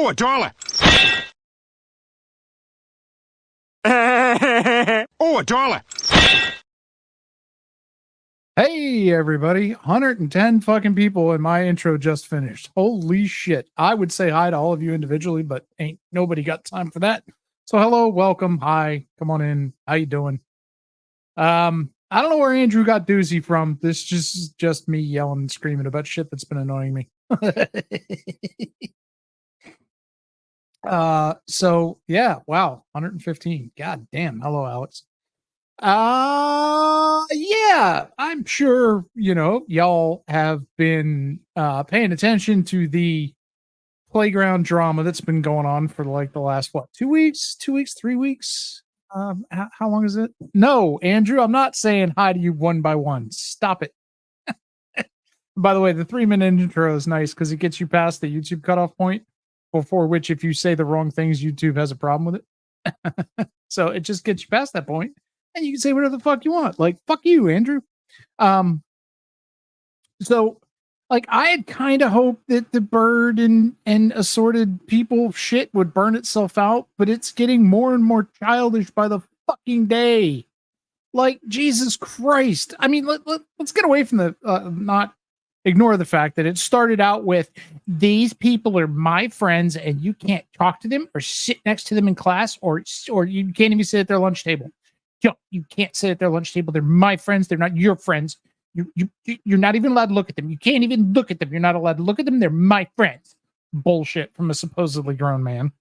Oh, a dollar. Oh, a dollar. Hey, everybody. 110 fucking people and my intro just finished. Holy shit. I would say hi to all of you individually, but ain't nobody got time for that. So hello, welcome, hi, come on in. How you doing? I don't know where Andrew got doozy from. This is just me yelling and screaming about shit that's been annoying me. So yeah, wow, 115. God damn. Hello, Alex. Yeah, I'm sure, y'all have been paying attention to the playground drama that's been going on for like the last 2 weeks, 3 weeks. How long is it? No, Andrew, I'm not saying hi to you one by one. Stop it. By the way, the 3-minute intro is nice because it gets you past the YouTube cutoff point, before which, if you say the wrong things, YouTube has a problem with it. So it just gets you past that point, and you can say whatever the fuck you want. Like, fuck you, Andrew. So, like, I had kind of hoped that the bird and assorted people shit would burn itself out, but it's getting more and more childish by the fucking day. Like, Jesus Christ. I mean, let's get away from the not ignore the fact that it started out with, these people are my friends and you can't talk to them or sit next to them in class, or you can't even sit at their lunch table. You can't sit at their lunch table. They're my friends. They're not your friends. You're not even allowed to look at them. You can't even look at them. You're not allowed to look at them. They're my friends. Bullshit from a supposedly grown man.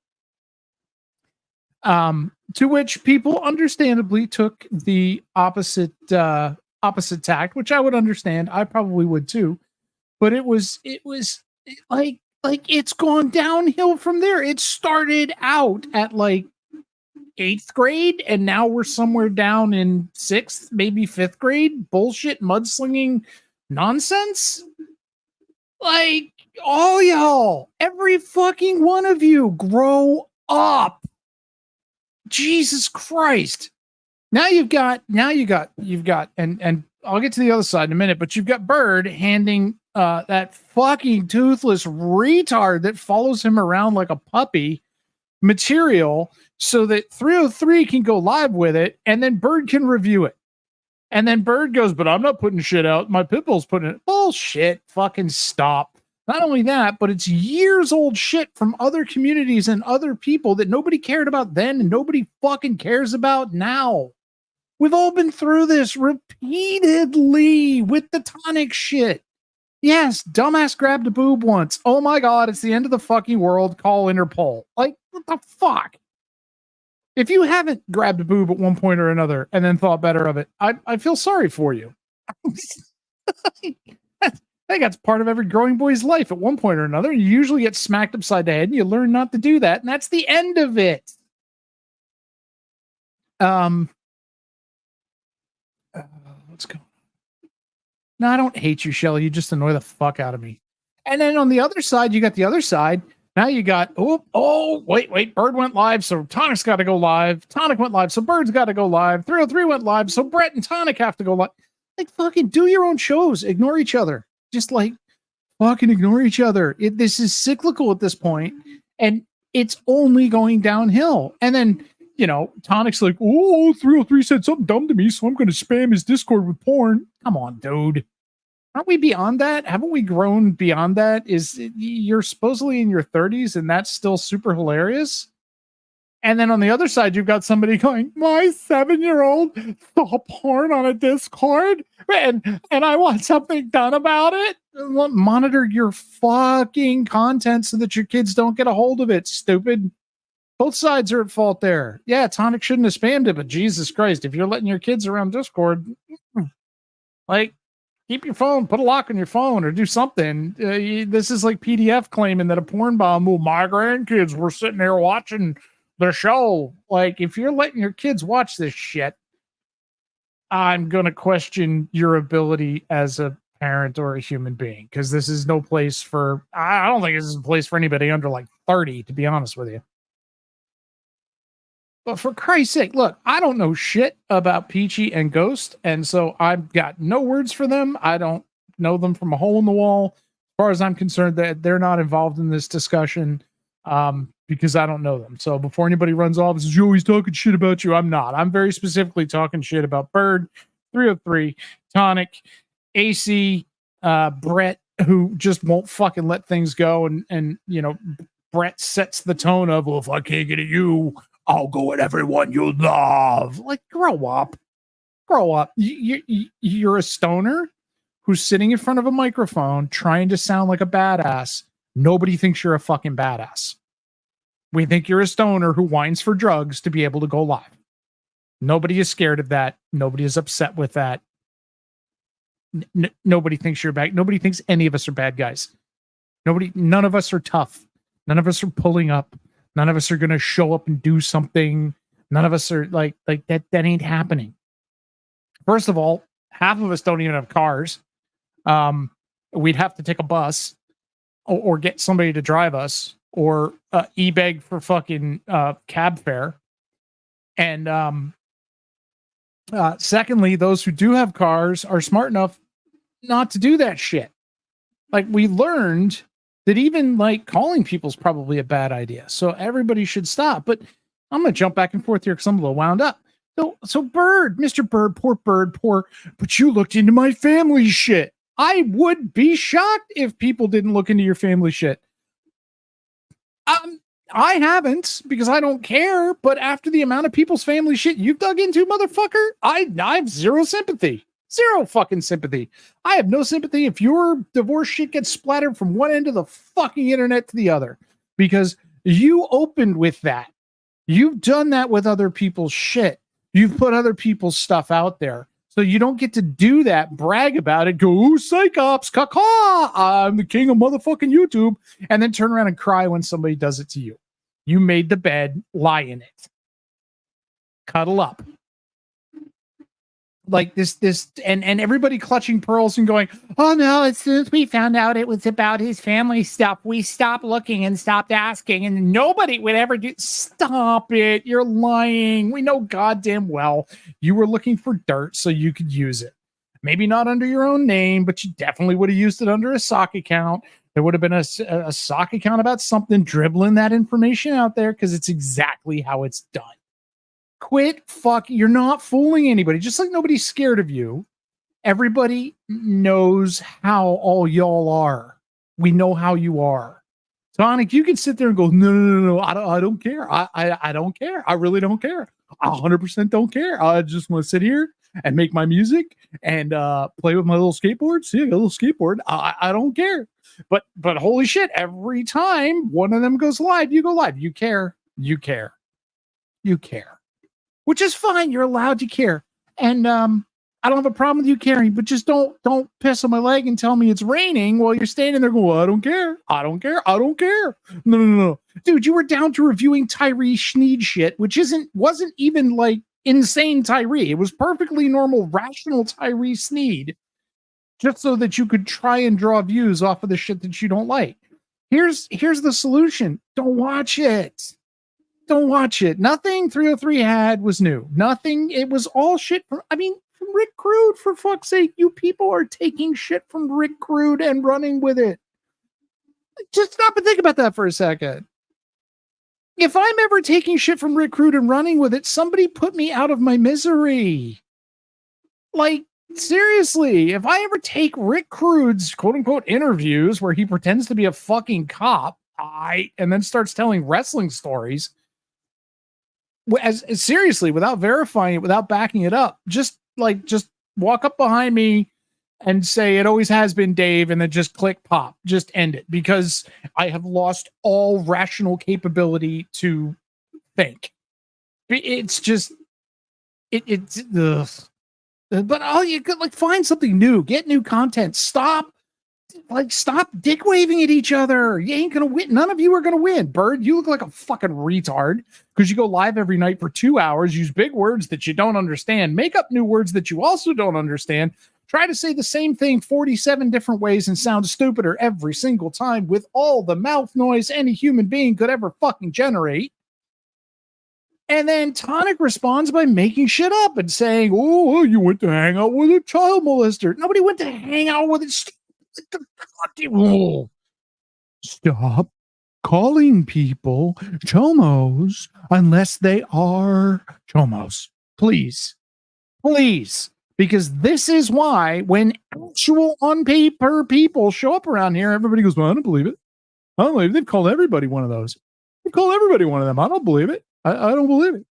To which people understandably took the opposite tact, which I would understand. I probably would too. But it was like it's gone downhill from there. It started out at like 8th grade, and now we're somewhere down in 6th, maybe 5th grade. Bullshit, mudslinging nonsense. Like, all y'all, every fucking one of you, grow up. Jesus Christ. Now you've got, and I'll get to the other side in a minute, but you've got Bird handing that fucking toothless retard that follows him around like a puppy material so that 303 can go live with it, and then Bird can review it. And then Bird goes, but I'm not putting shit out. My Pitbull's putting it. Bullshit. Fucking stop. Not only that, but it's years old shit from other communities and other people that nobody cared about then and nobody fucking cares about now. We've all been through this repeatedly with the tonic shit. Yes, dumbass grabbed a boob once. Oh my God, it's the end of the fucking world. Call Interpol. Like, what the fuck? If you haven't grabbed a boob at one point or another and then thought better of it, I feel sorry for you. I think that's part of every growing boy's life at one point or another. You usually get smacked upside the head and you learn not to do that. And that's the end of it. Let's go. No, I don't hate you, Shelly. You just annoy the fuck out of me. And then on the other side, you got the other side. Now you got, wait, Bird went live, so Tonic's got to go live. Tonic went live, so Bird's got to go live. 303 went live, so Brett and Tonic have to go live. Like, fucking do your own shows. Ignore each other. Just like, fucking ignore each other. This is cyclical at this point, and it's only going downhill. And then, Tonic's like, 303 said something dumb to me, so I'm going to spam his Discord with porn. Come on, dude. Aren't we beyond that? Haven't we grown beyond that? You're supposedly in your 30s and that's still super hilarious? And then on the other side, you've got somebody going, my 7-year-old saw porn on a Discord and I want something done about it. Monitor your fucking content so that your kids don't get a hold of it, stupid. Both sides are at fault there. Yeah, Tonic shouldn't have spammed it, but Jesus Christ, if you're letting your kids around Discord, like, keep your phone, put a lock on your phone, or do something. This is like PDF claiming that a porn bomb, my grandkids were sitting there watching the show. Like, if you're letting your kids watch this shit, I'm going to question your ability as a parent or a human being, because this is no place for, I don't think this is a place for anybody under like 30, to be honest with you. But for Christ's sake, look, I don't know shit about Peachy and Ghost, and so I've got no words for them. I don't know them from a hole in the wall. As far as I'm concerned, that they're not involved in this discussion. because I don't know them. So before anybody runs off and says, "Yo, he's talking shit about you," I'm not. I'm very specifically talking shit about Bird, 303, Tonic, AC, Brett, who just won't fucking let things go. And you know, Brett sets the tone of, well, if I can't get at you, I'll go at everyone you love. Like, grow up. Grow up. You're a stoner who's sitting in front of a microphone trying to sound like a badass. Nobody thinks you're a fucking badass. We think you're a stoner who whines for drugs to be able to go live. Nobody is scared of that. Nobody is upset with that. Nobody thinks you're bad. Nobody thinks any of us are bad guys. None of us are tough. None of us are pulling up. None of us are going to show up and do something. None of us are like that. That ain't happening. First of all, half of us don't even have cars. We'd have to take a bus or get somebody to drive us or e-beg for fucking cab fare. And secondly, those who do have cars are smart enough not to do that shit. Like, we learned that even like calling people's probably a bad idea. So everybody should stop. But I'm going to jump back and forth here because I'm a little wound up. So Bird, Mr. Bird, but you looked into my family shit. I would be shocked if people didn't look into your family shit. I haven't, because I don't care, but after the amount of people's family shit you've dug into, motherfucker, I have zero sympathy. Zero fucking sympathy. I have no sympathy if your divorce shit gets splattered from one end of the fucking internet to the other, because you opened with that. You've done that with other people's shit. You've put other people's stuff out there. So you don't get to do that, brag about it, go, ooh, psychops, caca, I'm the king of motherfucking YouTube, and then turn around and cry when somebody does it to you. You made the bed, lie in it. Cuddle up. Like this, and everybody clutching pearls and going, oh no, as soon as we found out it was about his family stuff, we stopped looking and stopped asking, and nobody would ever do. Stop it. You're lying. We know goddamn well you were looking for dirt so you could use it. Maybe not under your own name, but you definitely would have used it under a sock account. There would have been a sock account about something, dribbling that information out there, because it's exactly how it's done. Quit you're not fooling anybody. Just like nobody's scared of you. Everybody knows how all y'all are. We know how you are. Sonic, you can sit there and go, no, I don't care. I don't care. I really don't care. I 100% don't care. I just want to sit here and make my music and play with my little skateboard. See, I got a little skateboard. I don't care. But holy shit, every time one of them goes live, you go live. You care. You care. You care. Which is fine. You're allowed to care. And I don't have a problem with you caring, but just don't piss on my leg and tell me it's raining while you're standing there going, well, I don't care. I don't care. I don't care. No. Dude, you were down to reviewing Tyree Schneed shit, which wasn't even like insane Tyree. It was perfectly normal, rational Tyree Sneed, just so that you could try and draw views off of the shit that you don't like. Here's the solution. Don't watch it. Don't watch it. Nothing 303 had was new. Nothing. It was all shit from Rick Crude, for fuck's sake. You people are taking shit from Rick Crude and running with it. Just stop and think about that for a second. If I'm ever taking shit from Rick Crude and running with it, somebody put me out of my misery. Like, seriously, if I ever take Rick Crude's quote unquote interviews where he pretends to be a fucking cop, and then starts telling wrestling stories, as seriously, without verifying it, without backing it up, just walk up behind me and say it always has been Dave, and then just click pop, just end it, because I have lost all rational capability to think. It's just it's ugh. But all you could find something new, get new content. Stop dick waving at each other. You ain't gonna win. None of you are gonna win. Bird, you look like a fucking retard because you go live every night for 2 hours, use big words that you don't understand, make up new words that you also don't understand, try to say the same thing 47 different ways and sound stupider every single time with all the mouth noise any human being could ever fucking generate. And then Tonic responds by making shit up and saying, oh, you went to hang out with a child molester. Nobody went to hang out with it. Oh, stop. calling people chomos unless they are chomos. Please. Please. Because this is why when actual on paper people show up around here, everybody goes, well, I don't believe it. I don't believe it. They've called everybody one of those. They've called everybody one of them. I don't believe it. I don't believe it.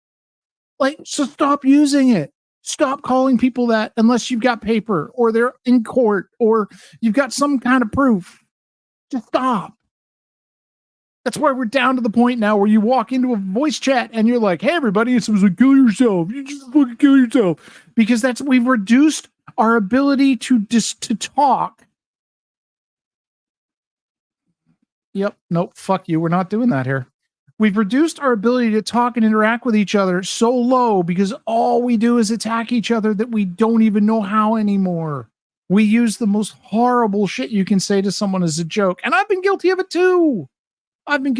Like, so stop using it. Stop calling people that unless you've got paper or they're in court or you've got some kind of proof. Just stop. That's why we're down to the point now where you walk into a voice chat and you're like, hey, everybody, and someone's like, kill yourself. You just fucking kill yourself. Because we've reduced our ability to talk. Yep. Nope. Fuck you. We're not doing that here. We've reduced our ability to talk and interact with each other so low because all we do is attack each other that we don't even know how anymore. We use the most horrible shit you can say to someone as a joke. And I've been guilty of it too. And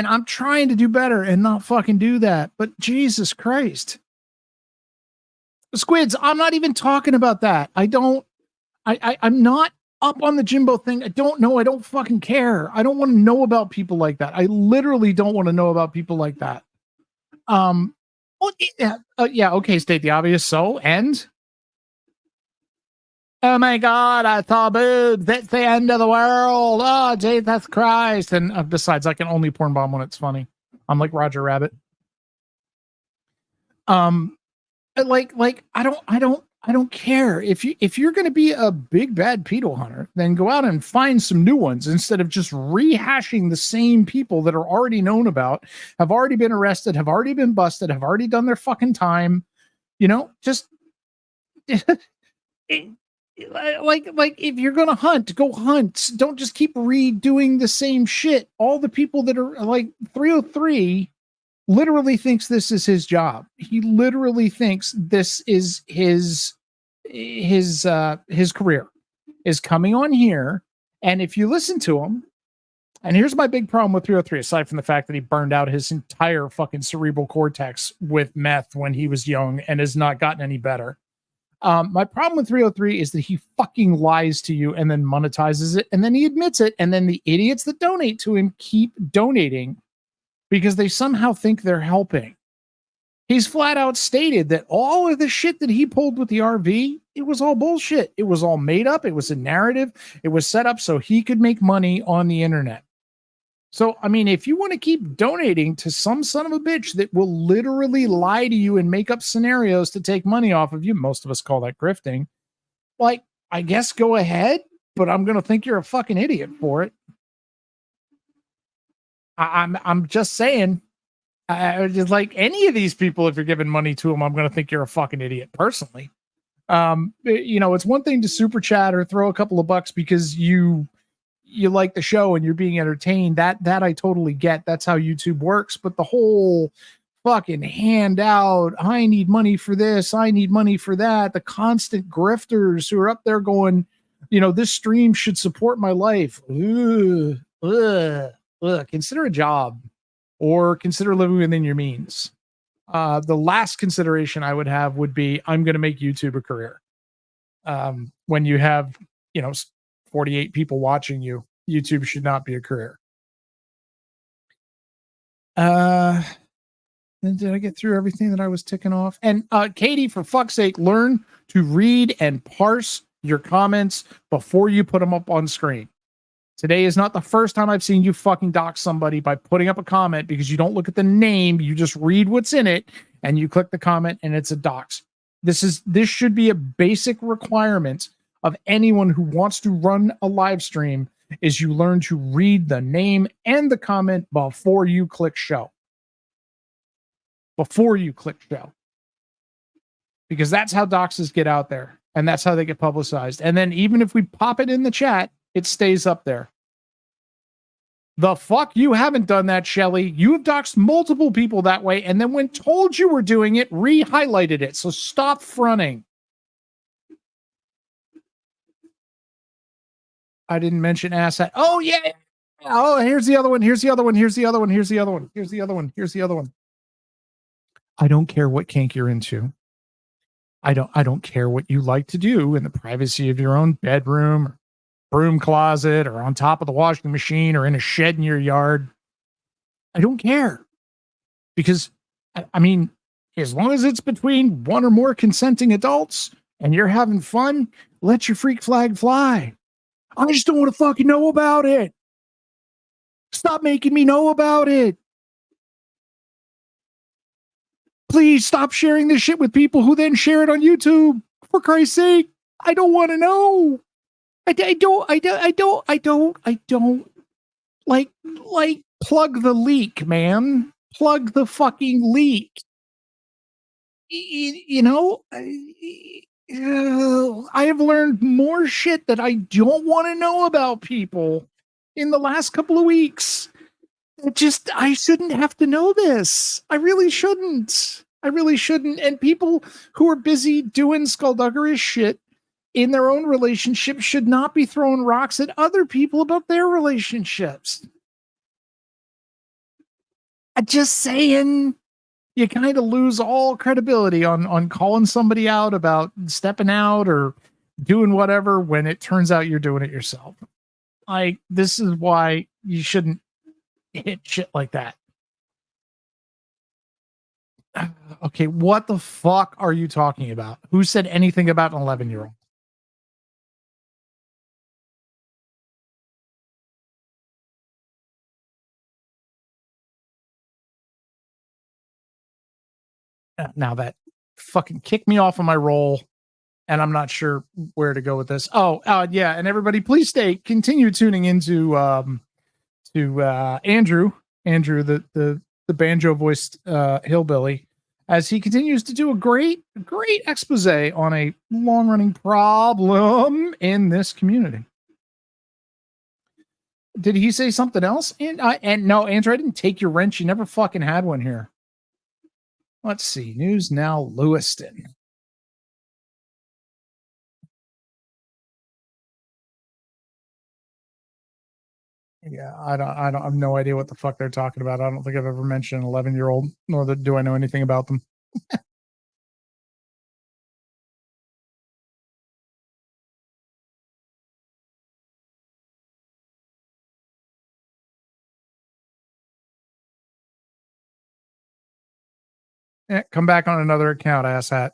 I'm trying to do better and not fucking do that. But Jesus Christ. Squids, I'm not even talking about that. I'm not up on the Jimbo thing. I don't know. I don't fucking care. I don't want to know about people like that. I literally don't want to know about people like that. Yeah, okay, state the obvious. So, and? Oh my God, I saw boobs. That's the end of the world. Oh, Jesus Christ. And besides, I can only porn bomb when it's funny. I'm like Roger Rabbit. Like I don't care. If you're going to be a big bad pedo hunter, then go out and find some new ones instead of just rehashing the same people that are already known about, have already been arrested, have already been busted, have already done their fucking time. You know, just like if you're going to hunt, go hunt. Don't just keep redoing the same shit. All the people that are like 303 literally thinks this is his job. He literally thinks this is his career is coming on here. And if you listen to him, and here's my big problem with 303, aside from the fact that he burned out his entire fucking cerebral cortex with meth when he was young and has not gotten any better. My problem with 303 is that he fucking lies to you and then monetizes it. And then he admits it. And then the idiots that donate to him keep donating because they somehow think they're helping. He's flat out stated that all of the shit that he pulled with the RV, it was all bullshit. It was all made up. It was a narrative. It was set up so he could make money on the internet. So, I mean, if you want to keep donating to some son of a bitch that will literally lie to you and make up scenarios to take money off of you, most of us call that grifting, like, I guess go ahead, but I'm going to think you're a fucking idiot for it. I'm just saying, just like any of these people, if you're giving money to them, I'm going to think you're a fucking idiot personally. You know, it's one thing to super chat or throw a couple of bucks because you like the show and you're being entertained. That I totally get. That's how YouTube works. But the whole fucking handout, I need money for this, I need money for that, the constant grifters who are up there going, you know, this stream should support my life. Consider a job or consider living within your means. The last consideration I would have would be, I'm going to make YouTube a career. When you have, 48 people watching you, YouTube should not be a career. Did I get through everything that I was ticking off? And Katie, for fuck's sake, learn to read and parse your comments before you put them up on screen. Today is not the first time I've seen you fucking dox somebody by putting up a comment because you don't look at the name, you just read what's in it and you click the comment and it's a dox. This should be a basic requirement of anyone who wants to run a live stream, is you learn to read the name and the comment before you click show. Because that's how doxes get out there and that's how they get publicized. And then even if we pop it in the chat, it stays up there. The fuck? You haven't done that, Shelly. You have doxed multiple people that way, and then when told you were doing it, re-highlighted it. So stop fronting. I didn't mention asshat. Oh, yeah. Oh, here's the other one. Here's the other one. Here's the other one. Here's the other one. Here's the other one. Here's the other one. I don't care what kink you're into. I don't care what you like to do in the privacy of your own bedroom, broom closet or on top of the washing machine or in a shed in your yard. I don't care. Because, I mean, as long as it's between one or more consenting adults and you're having fun, let your freak flag fly. I just don't want to fucking know about it. Stop making me know about it. Please stop sharing this shit with people who then share it on YouTube. For Christ's sake, I don't want to know. I don't like plug the leak, man. Plug the fucking leak. You know, I have learned more shit that I don't want to know about people in the last couple of weeks. I shouldn't have to know this. I really shouldn't. And people who are busy doing skullduggerous shit in their own relationships should not be throwing rocks at other people about their relationships. I'm just saying, you kind of lose all credibility on calling somebody out about stepping out or doing whatever when it turns out you're doing it yourself. Like, this is why you shouldn't hit shit like that. Okay, what the fuck are you talking about? Who said anything about an 11-year-old? Now that fucking kicked me off of my roll, and I'm not sure where to go with this. Yeah, and everybody, please continue tuning into Andrew, the banjo voiced hillbilly, as he continues to do a great expose on a long running problem in this community. Did he say something else? And no, Andrew, I didn't take your wrench. You never fucking had one here. Let's see. News Now, Lewiston. Yeah, I have no idea what the fuck they're talking about. I don't think I've ever mentioned an 11-year-old, nor do I know anything about them. Come back on another account, asshat.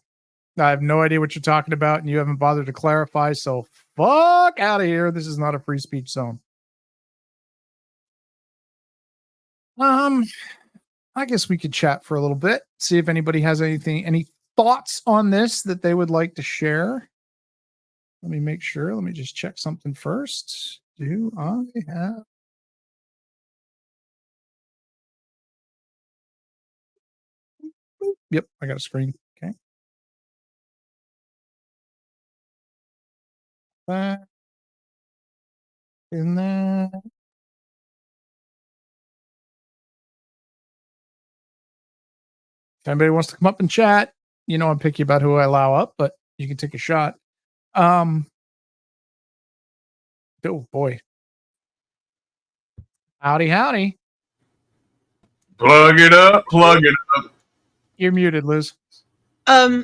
I have no idea what you're talking about, and you haven't bothered to clarify, so fuck out of here. This is not a free speech zone. I guess we could chat for a little bit, see if anybody has any thoughts on this that they would like to share. Let me make sure. Let me just check something first. Do I have... Yep, I got a screen. Okay. That in there. If anybody wants to come up and chat, I'm picky about who I allow up, but you can take a shot. Oh boy. Howdy. Plug it up. You're muted, Liz. I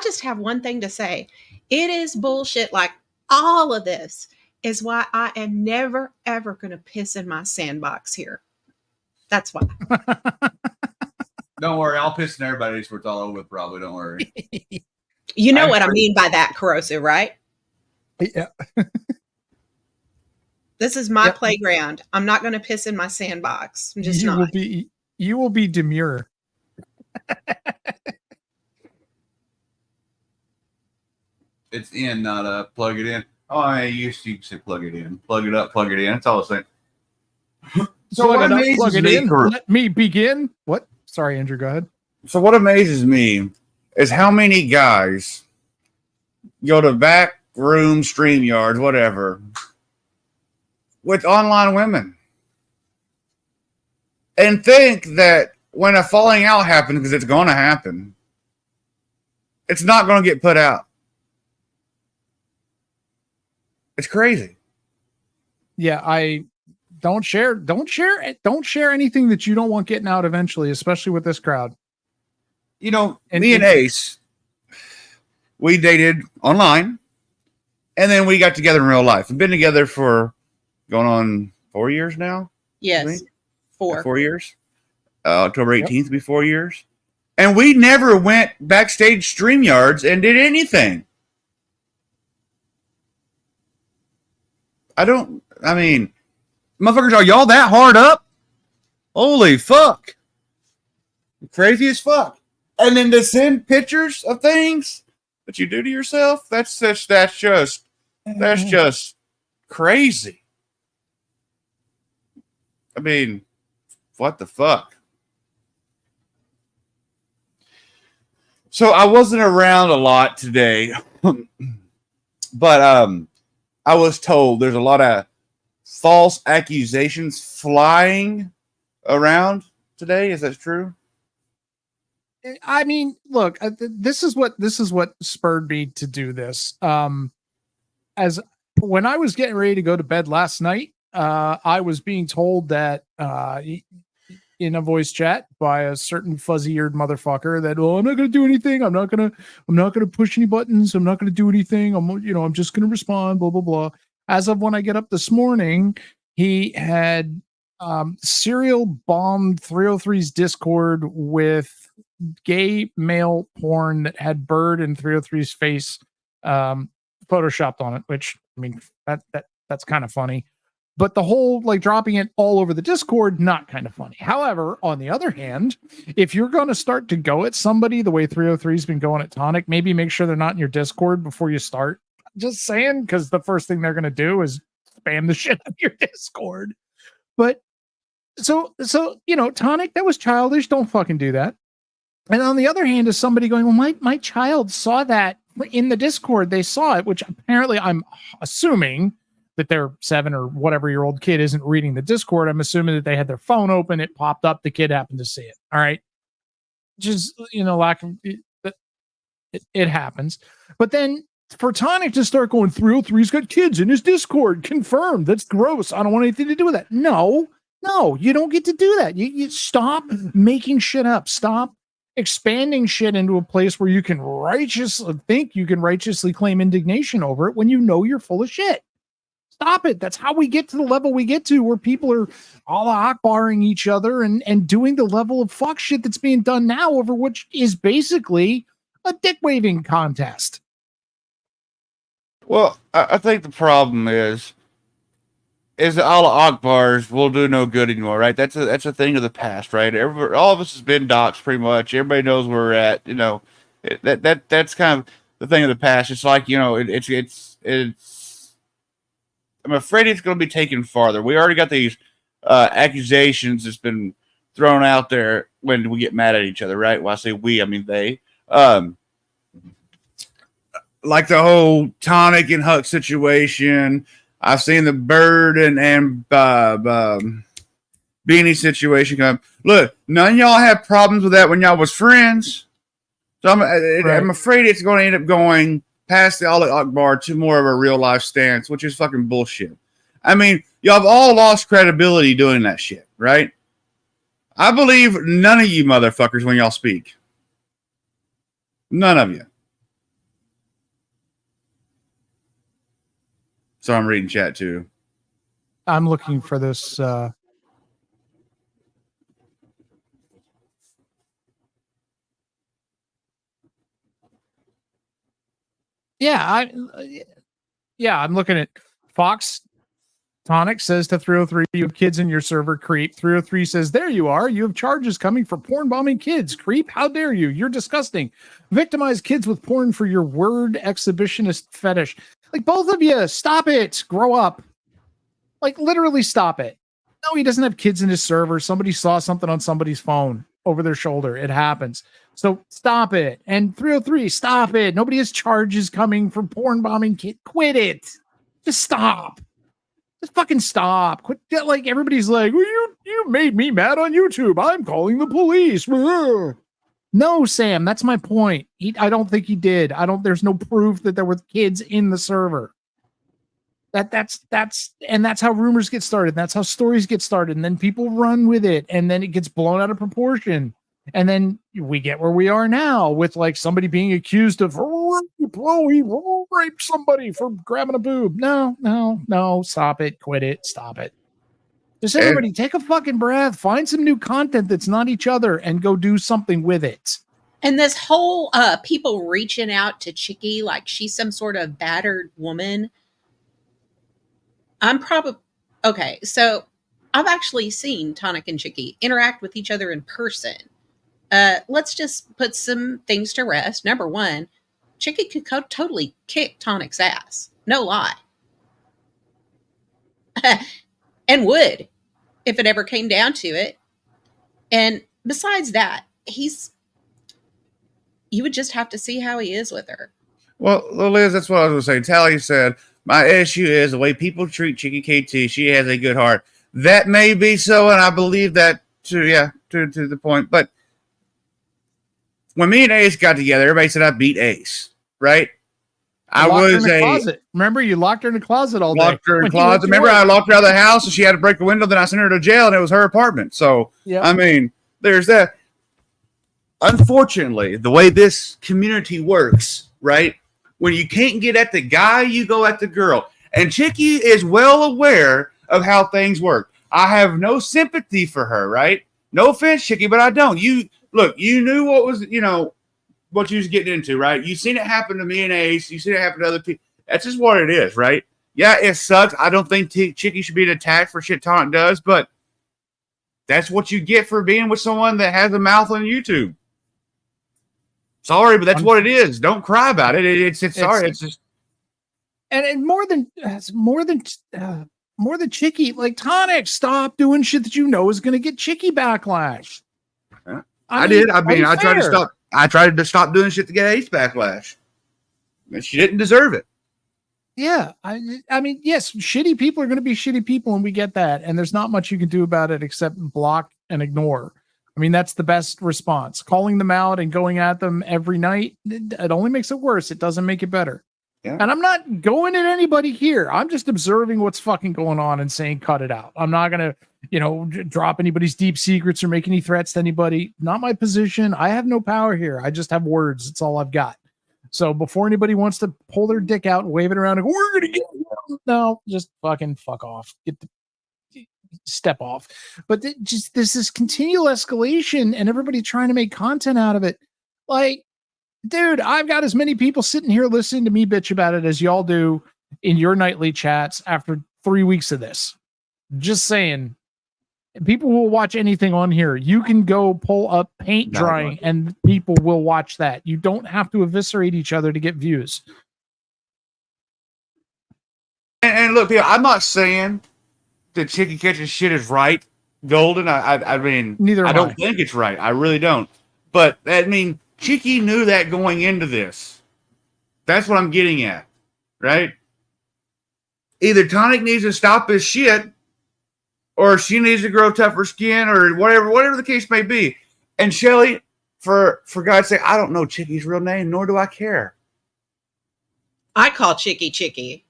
just have one thing to say. It is bullshit. Like, all of this is why I am never, ever going to piss in my sandbox here. That's why. Don't worry. I'll piss in everybody's where it's all over with, probably. Don't worry. You know what I mean by that, Corrosive, right? Yeah. This is my playground. I'm not going to piss in my sandbox. I'm just not. You will be demure. It's in, not plug it in. Oh, I used to say plug it in. Plug it up, plug it in. That's all I'm saying. So what amazes me, let me begin. What? Sorry, Andrew, go ahead. So what amazes me is how many guys go to back room, StreamYards, whatever, with online women and think that when a falling out happens, because it's going to happen, it's not going to get put out. It's crazy. Yeah, I don't share anything that you don't want getting out eventually, especially with this crowd. Me and Ace, we dated online. And then we got together in real life. We've been together for going on 4 years now. Yes. 4. 4 years. October 18th will be 4 years. And we never went backstage StreamYards and did anything. I mean, motherfuckers, are y'all that hard up? Holy fuck. Crazy as fuck. And then to send pictures of things that you do to yourself, that's just crazy. I mean, what the fuck? So I wasn't around a lot today, but I was told there's a lot of false accusations flying around today. Is that true? I mean, look, this is what spurred me to do this. As when I was getting ready to go to bed last night, I was being told that in a voice chat by a certain fuzzy-eared motherfucker that, oh, I'm not going to do anything. I'm not going to push any buttons. I'm not going to do anything. I'm just going to respond, blah, blah, blah. As of when I get up this morning, he had serial bombed 303's Discord with gay male porn that had Bird and 303's face photoshopped on it, which, I mean, that's kind of funny. But the whole like dropping it all over the Discord, not kind of funny. However, on the other hand, if you're going to start to go at somebody the way 303's been going at Tonic, maybe make sure they're not in your Discord before you start. Just saying, because the first thing they're going to do is spam the shit out of your Discord. But so Tonic, that was childish. Don't fucking do that. And on the other hand, is somebody going, well, my child saw that in the Discord. They saw it, which apparently I'm assuming that their 7 or whatever year old kid isn't reading the Discord. I'm assuming that they had their phone open. It popped up. The kid happened to see it. All right. Just, lack of it happens. But then for Tonic to start going, 303's got kids in his Discord. Confirmed. That's gross. I don't want anything to do with that. No, you don't get to do that. You stop making shit up. Stop expanding shit into a place where you can righteously claim indignation over it when you know you're full of shit. Stop it. That's how we get to the level we get to, where people are Allah Akbaring each other and doing the level of fuck shit that's being done now over which is basically a dick waving contest. Well, I think the problem is that Allah Akbars will do no good anymore, right? That's a thing of the past, right? All of us has been doxxed pretty much. Everybody knows where we're at. That's kind of the thing of the past. It's like, it's I'm afraid it's going to be taken farther. We already got these accusations that's been thrown out there when we get mad at each other, right? Well, I say we, I mean they. Like the whole Tonic and Huck situation. I've seen the Bird and Beanie situation come. Look, none of y'all have problems with that when y'all was friends. So I'm afraid it's going to end up going past the Allah Akbar to more of a real life stance, which is fucking bullshit. I mean, y'all have all lost credibility doing that shit, right? I believe none of you motherfuckers when y'all speak. None of you. So I'm reading chat too. I'm looking for this. I'm looking at Fox. Tonic says to 303, you have kids in your server, creep. 303 says, there you are. You have charges coming for porn bombing kids. Creep, how dare you? You're disgusting. Victimize kids with porn for your word exhibitionist fetish. Like, both of you, stop it. Grow up. Like, literally stop it. No, he doesn't have kids in his server. Somebody saw something on somebody's phone over their shoulder. It happens. So stop it. And 303, stop it. Nobody has charges coming for porn bombing kids. Quit it. Just stop. Just fucking stop. Quit. Like, everybody's like, well, you made me mad on YouTube. I'm calling the police. No, Sam, that's my point. I don't think he did. There's no proof that there were kids in the server. That's how rumors get started. That's how stories get started. And then people run with it. And then it gets blown out of proportion. And then we get where we are now with like somebody being accused of rape he raped somebody for grabbing a boob. No, stop it, quit it, stop it. Just everybody take a fucking breath, find some new content that's not each other, and go do something with it. And this whole people reaching out to Chicky like she's some sort of battered woman. I'm probably okay. So I've actually seen Tonic and Chicky interact with each other in person. Let's just put some things to rest. Number one, Chicky could totally kick Tonic's ass. No lie. And would if it ever came down to it. And besides that, you would just have to see how he is with her. Well, Liz, that's what I was going to say. Tally said, my issue is the way people treat Chicky KT. She has a good heart. That may be so, and I believe that to the point. But when me and Ace got together, everybody said I beat Ace, right? I was in the closet. Remember, you locked her in the closet all day. Locked her in the closet. Remember, I locked her out of the house, and she had to break the window. Then I sent her to jail, and it was her apartment. So, I mean, there's that. Unfortunately, the way this community works, right? When you can't get at the guy, you go at the girl. And Chicky is well aware of how things work. I have no sympathy for her, right? No offense, Chicky, but I don't. You knew what was, what you was getting into, right? You seen it happen to me and Ace. You seen it happen to other people. That's just what it is, right? Yeah, it sucks. I don't think Chicky should be attacked for shit Tonic does, but that's what you get for being with someone that has a mouth on YouTube. Sorry, but that's what it is. Don't cry about it. It's sorry. It's just and more than Chicky. Like Tonic, stop doing shit that you know is going to get Chicky backlash. I did. I mean, I tried to stop. I tried to stop doing shit to get Ace backlash. And she didn't deserve it. Yeah, I mean, yes, shitty people are going to be shitty people, and we get that. And there's not much you can do about it except block and ignore. I mean, that's the best response. Calling them out and going at them every night, it only makes it worse. It doesn't make it better. Yeah. And I'm not going at anybody here. I'm just observing what's fucking going on and saying, cut it out. I'm not going to, drop anybody's deep secrets or make any threats to anybody. Not my position. I have no power here. I just have words. That's all I've got. So before anybody wants to pull their dick out and wave it around and go, we're going to get him. No, just fucking fuck off. Step off. But there's this continual escalation and everybody trying to make content out of it. Like, dude, I've got as many people sitting here listening to me bitch about it as y'all do in your nightly chats after 3 weeks of this. Just saying, people will watch anything on here. You can go pull up paint drying and people will watch that. You don't have to eviscerate each other to get views. And look, I'm not saying that Chicky catching shit is right, Golden. I mean, neither. I don't think it's right. I really don't. But I mean, Chicky knew that going into this. That's what I'm getting at, right? Either Tonic needs to stop his shit, or she needs to grow tougher skin, or whatever the case may be. And Shelly, for God's sake, I don't know Chicky's real name, nor do I care. I call Chicky.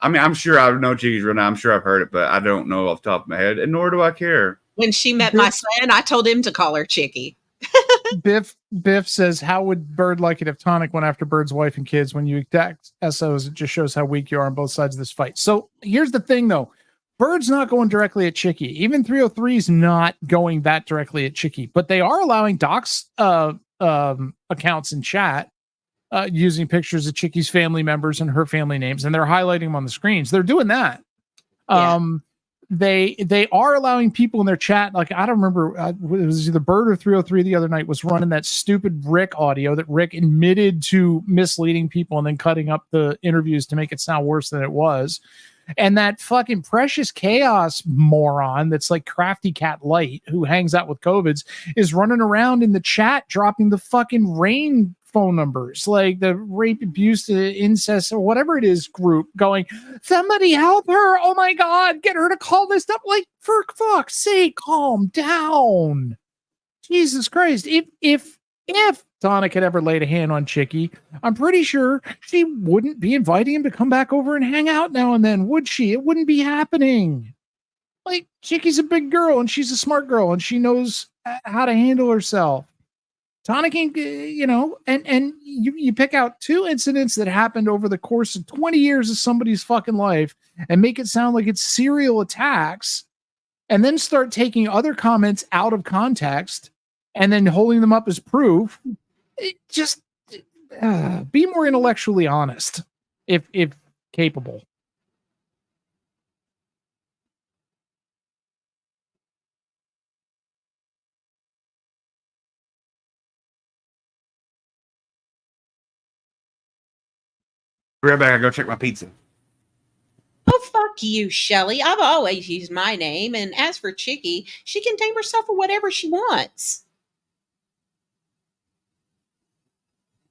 I mean, I'm sure I know Chicky's real name. I'm sure I've heard it, but I don't know off the top of my head, and nor do I care. When she met my son, I told him to call her Chicky. Biff says, how would Bird like it if Tonic went after Bird's wife and kids? When you attack SOs, it just shows how weak you are on both sides of this fight. So here's the thing, though. Bird's not going directly at Chicky. Even 303 is not going that directly at Chicky, but they are allowing Doc's accounts in chat using pictures of Chicky's family members and her family names, and they're highlighting them on the screens. They're doing that. Yeah. They are allowing people in their chat. Like, I don't remember, it was either Bird or 303 the other night was running that stupid Rick audio that Rick admitted to misleading people and then cutting up the interviews to make it sound worse than it was. And that fucking Precious Chaos moron that's like Crafty Cat Light, who hangs out with COVIDs, is running around in the chat dropping the fucking RAIN phone numbers, like the rape, abuse, incest, or whatever it is group, going, somebody help her. Oh my God, get her to call this up. Like, for fuck's sake, calm down. Jesus Christ. If Tonic had ever laid a hand on Chicky, I'm pretty sure she wouldn't be inviting him to come back over and hang out now and then, would she? It wouldn't be happening. Like, Chicky's a big girl and she's a smart girl and she knows how to handle herself. Tonic Inc., and you pick out 2 incidents that happened over the course of 20 years of somebody's fucking life and make it sound like it's serial attacks, and then start taking other comments out of context and then holding them up as proof. Just be more intellectually honest if capable. Be right back. I go check my pizza. Oh, fuck you, Shelly. I've always used my name, and as for Chicky, she can name herself for whatever she wants.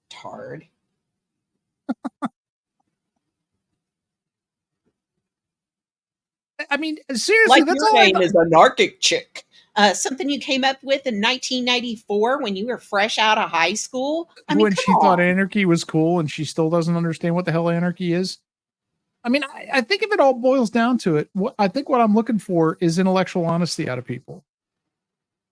Tard. I mean, seriously, Like that's your all name is Anarchic Chick. Something you came up with in 1994 when you were fresh out of high school. I mean, when come she on. thought anarchy was cool and she still doesn't understand what the hell anarchy is. I mean, I think if it all boils down to it, I think what I'm looking for is intellectual honesty out of people.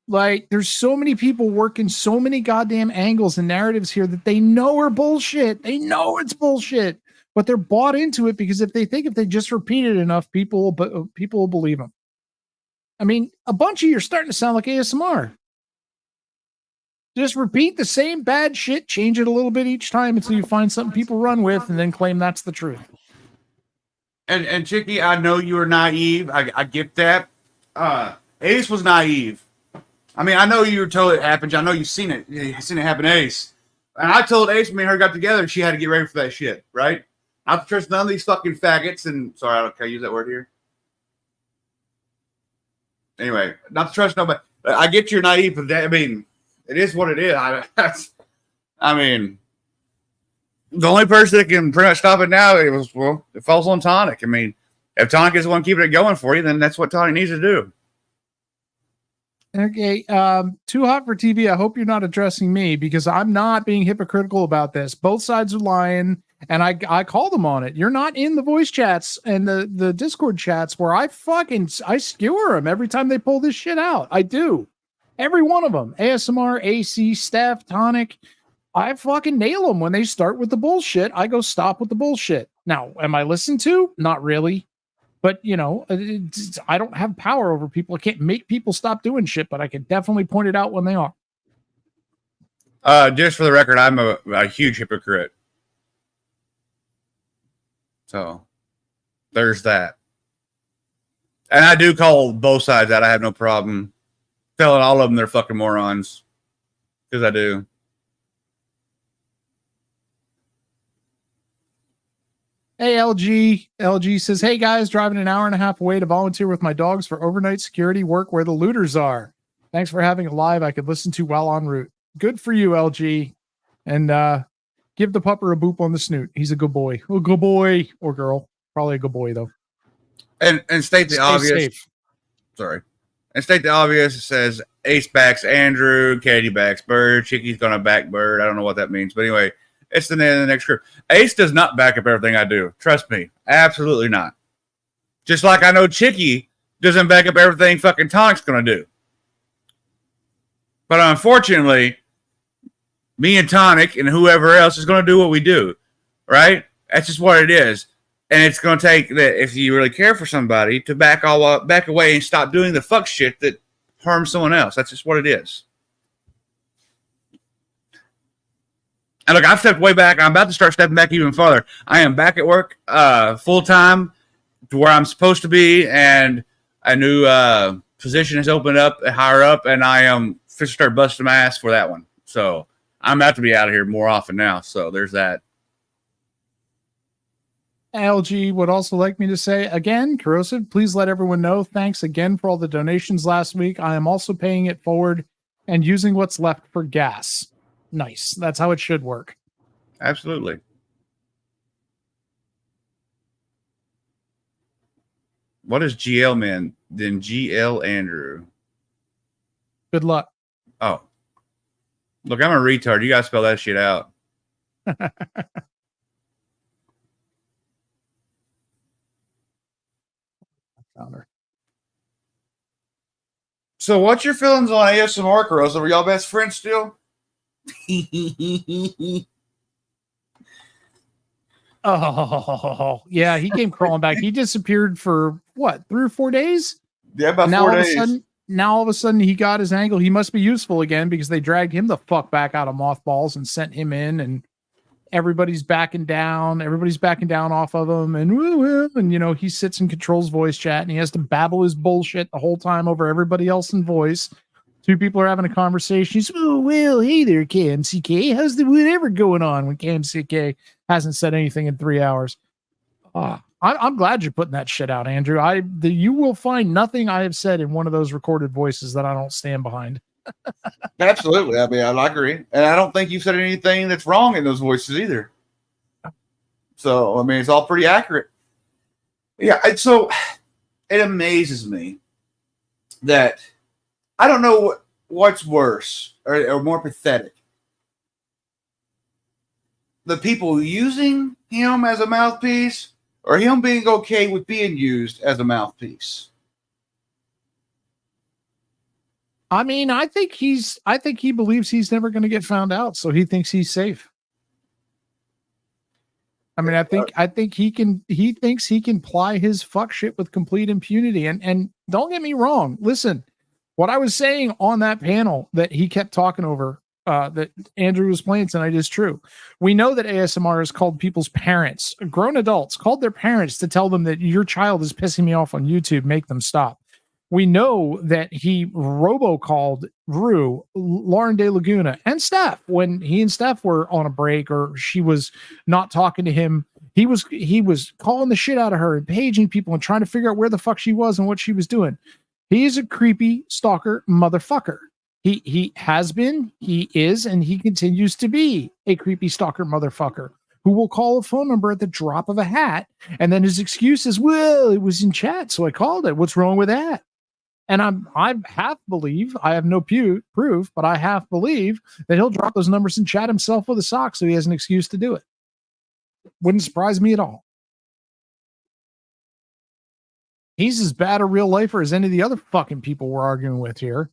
Like, there's so many people working so many goddamn angles and narratives here that they know are bullshit. They know it's bullshit, but they're bought into it because if they just repeat it enough, people will believe them. I mean, a bunch of you are starting to sound like ASMR. Just repeat the same bad shit, change it a little bit each time until you find something people run with and then claim that's the truth. And Chicky, I know you were naive. I get that. Ace was naive. I mean, I know you were told it happened. I know you've seen it. You've seen it happen to Ace. And I told Ace when me and her got together, she had to get ready for that shit, right? I don't trust none of these fucking faggots. And sorry, can I use that word here? Anyway, not to trust nobody. I get you're naive, but I mean, it is what it is. I mean, the only person that can pretty much stop it now, it falls on Tonic. I mean, if Tonic is the one keeping it going for you, then that's what Tonic needs to do. Okay, too hot for TV. I hope you're not addressing me because I'm not being hypocritical about this. Both sides are lying, and I call them on it. You're not in the voice chats and the Discord chats where I skewer them every time they pull this shit out. I do. Every one of them. ASMR, AC, Steph, Tonic. I fucking nail them when they start with the bullshit. I go stop with the bullshit. Now, am I listened to? Not really. But, I don't have power over people. I can't make people stop doing shit, but I can definitely point it out when they are. Just for the record, I'm a huge hypocrite. So, there's that. And I do call both sides out. I have no problem telling all of them they're fucking morons. Because I do. Hey, LG says, hey guys, driving an hour and a half away to volunteer with my dogs for overnight security work where the looters are. Thanks for having a live I could listen to while en route. Good for you, LG. And give the pupper a boop on the snoot. He's a good boy. A good boy or girl. Probably a good boy though. And state the obvious. Safe. Sorry. And state the obvious. It says Ace backs Andrew, Katie backs Bird, Chicky's gonna back Bird. I don't know what that means, but anyway. It's the name of the next group. Ace does not back up everything I do. Trust me. Absolutely not. Just like I know Chicky doesn't back up everything fucking Tonic's going to do. But unfortunately, me and Tonic and whoever else is going to do what we do. Right? That's just what it is. And it's going to take that if you really care for somebody to back away and stop doing the fuck shit that harms someone else. That's just what it is. And look, I've stepped way back. I'm about to start stepping back even farther. I am back at work full time to where I'm supposed to be, and a new position has opened up higher up, and I am to start busting my ass for that one. So I'm about to be out of here more often now. So there's that. LG would also like me to say again, Corrosive, please let everyone know. Thanks again for all the donations last week. I am also paying it forward and using what's left for gas. Nice. That's how it should work. Absolutely. What is GL man? Then GL Andrew. Good luck. Oh. Look, I'm a retard. You gotta spell that shit out. Found her. So what's your feelings on ASMR, Corrosive? Are y'all best friends still? Oh, yeah, he came crawling back. He disappeared for what, 3 or 4 days? Yeah, about Now 4 all of a days. sudden, he got his angle. He must be useful again because they dragged him the fuck back out of mothballs and sent him in, and everybody's backing down. Everybody's backing down off of him, and he sits and controls voice chat, and he has to babble his bullshit the whole time over everybody else in voice. 2 people are having a conversation. He's, oh, well, hey there, KMCK. How's the whatever going on when KMCK hasn't said anything in 3 hours? I'm glad you're putting that shit out, Andrew. You will find nothing I have said in one of those recorded voices that I don't stand behind. Absolutely. I mean, I agree. And I don't think you've said anything that's wrong in those voices either. So, I mean, it's all pretty accurate. Yeah. So it amazes me that I don't know what's worse or more pathetic. The people using him as a mouthpiece or him being okay with being used as a mouthpiece. I mean, I think he believes he's never going to get found out, so he thinks he's safe. I mean, he thinks he can ply his fuck shit with complete impunity. And don't get me wrong. Listen, what I was saying on that panel that he kept talking over, that Andrew was playing tonight is true. We know that ASMR has called people's parents, grown adults, called their parents to tell them that your child is pissing me off on YouTube, make them stop. We know that he robocalled Rue, Lauren De Laguna, and Steph when he and Steph were on a break or she was not talking to him. He was calling the shit out of her and paging people and trying to figure out where the fuck she was and what she was doing. He is a creepy stalker motherfucker. He has been, he is, and he continues to be a creepy stalker motherfucker who will call a phone number at the drop of a hat. And then his excuse is, well, it was in chat, so I called it. What's wrong with that? And I half believe, I have no proof, but I half believe that he'll drop those numbers in chat himself with a sock so he has an excuse to do it. Wouldn't surprise me at all. He's as bad a real lifer as any of the other fucking people we're arguing with here.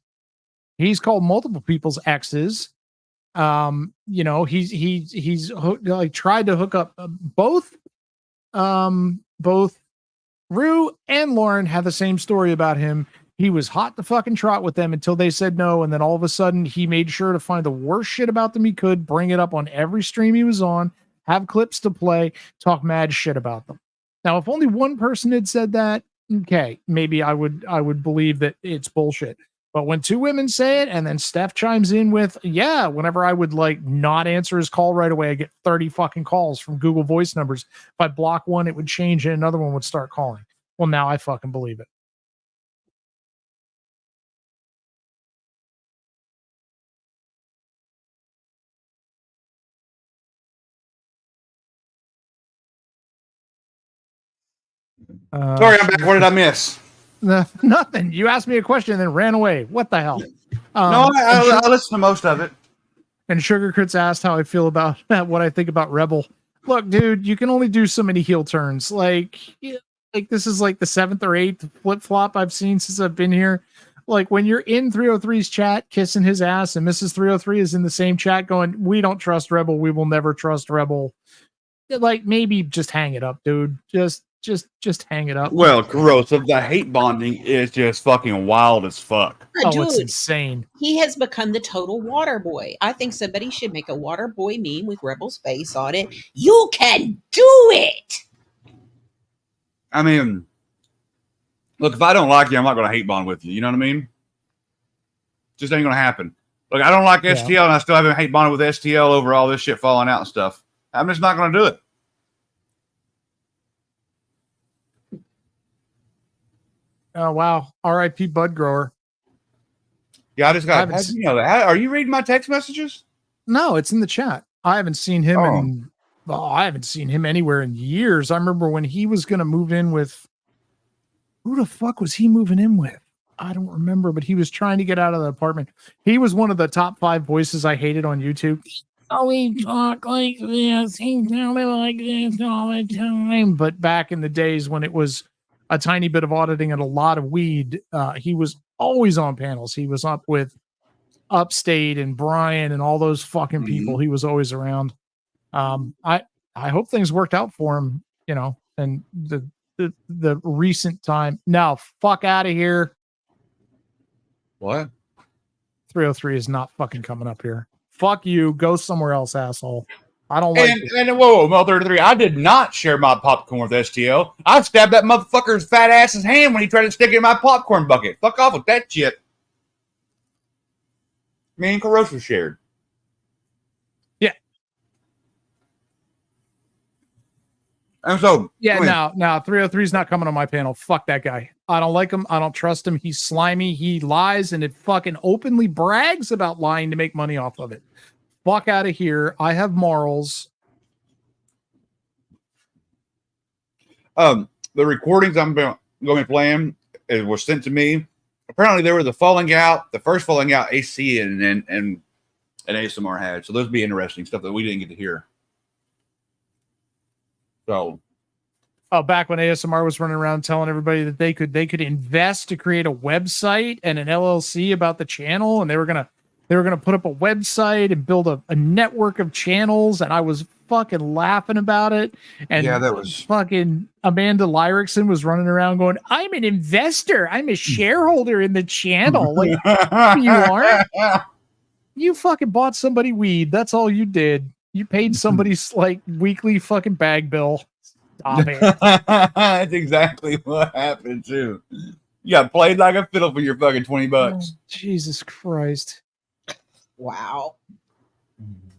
He's called multiple people's exes. He's like tried to hook up both Rue and Lauren have the same story about him. He was hot to fucking trot with them until they said no. And then all of a sudden he made sure to find the worst shit about them he could, bring it up on every stream he was on, have clips to play, talk mad shit about them. Now, if only one person had said that, okay, maybe I would believe that it's bullshit. But when 2 women say it and then Steph chimes in with, yeah, whenever I would like not answer his call right away, I get 30 fucking calls from Google Voice numbers. If I block one, it would change and another one would start calling. Well, now I fucking believe it. Sorry, I'm back. What did I miss? Nothing. You asked me a question and then ran away. What the hell? No, I listened to most of it. And Sugar Crits asked how I feel about what I think about Rebel. Look, dude, you can only do so many heel turns. Like this is like the 7th or 8th flip flop I've seen since I've been here. Like when you're in 303's chat, kissing his ass, and Mrs. 303 is in the same chat going, "We don't trust Rebel. We will never trust Rebel." Like maybe just hang it up, dude. Just hang it up. Well, gross. The hate bonding is just fucking wild as fuck. Oh, it's insane. He has become the total water boy. I think somebody should make a water boy meme with Rebel's face on it. You can do it. I mean, look, if I don't like you, I'm not going to hate bond with you. You know what I mean? Just ain't going to happen. Look, I don't like STL, and I still haven't hate bonded with STL over all this shit falling out and stuff. I'm just not going to do it. Oh, wow. R.I.P. Bud Grower. Yeah, I just got. How do you know that? Are you reading my text messages? No, it's in the chat. I haven't seen him I haven't seen him anywhere in years. I remember when he was going to move in with. Who the fuck was he moving in with? I don't remember, but he was trying to get out of the apartment. He was one of the top 5 voices I hated on YouTube. Oh, he talk like this. He sounded like this all the time. But back in the days when it was a tiny bit of auditing and a lot of weed, he was always on panels. He was up with Upstate and Brian and all those fucking people. He was always around. I hope things worked out for him, you know, and the recent time. Now, fuck out of here. What? 303 is not fucking coming up here. Fuck you. Go somewhere else, asshole. I don't like it. And whoa, Mel 33, I did not share my popcorn with STL. I stabbed that motherfucker's fat ass's hand when he tried to stick it in my popcorn bucket. Fuck off with that shit. Me and Carosa shared. Yeah. And so, Yeah, now 303 is not coming on my panel. Fuck that guy. I don't like him. I don't trust him. He's slimy. He lies and it fucking openly brags about lying to make money off of it. Fuck out of here. I have morals. The recordings I'm going to be playing was sent to me. Apparently, there was the first falling out AC and ASMR had. So those would be interesting stuff that we didn't get to hear. So, back when ASMR was running around telling everybody that they could invest to create a website and an LLC about the channel, and they were gonna put up a website and build a network of channels, and I was fucking laughing about it. And yeah, that was fucking Amanda Lyrickson was running around going, "I'm an investor. I'm a shareholder in the channel." Like, you aren't. You fucking bought somebody weed. That's all you did. You paid somebody's like weekly fucking bag bill. Stop it. That's exactly what happened too. You got played like a fiddle for your fucking $20. Oh, Jesus Christ. Wow.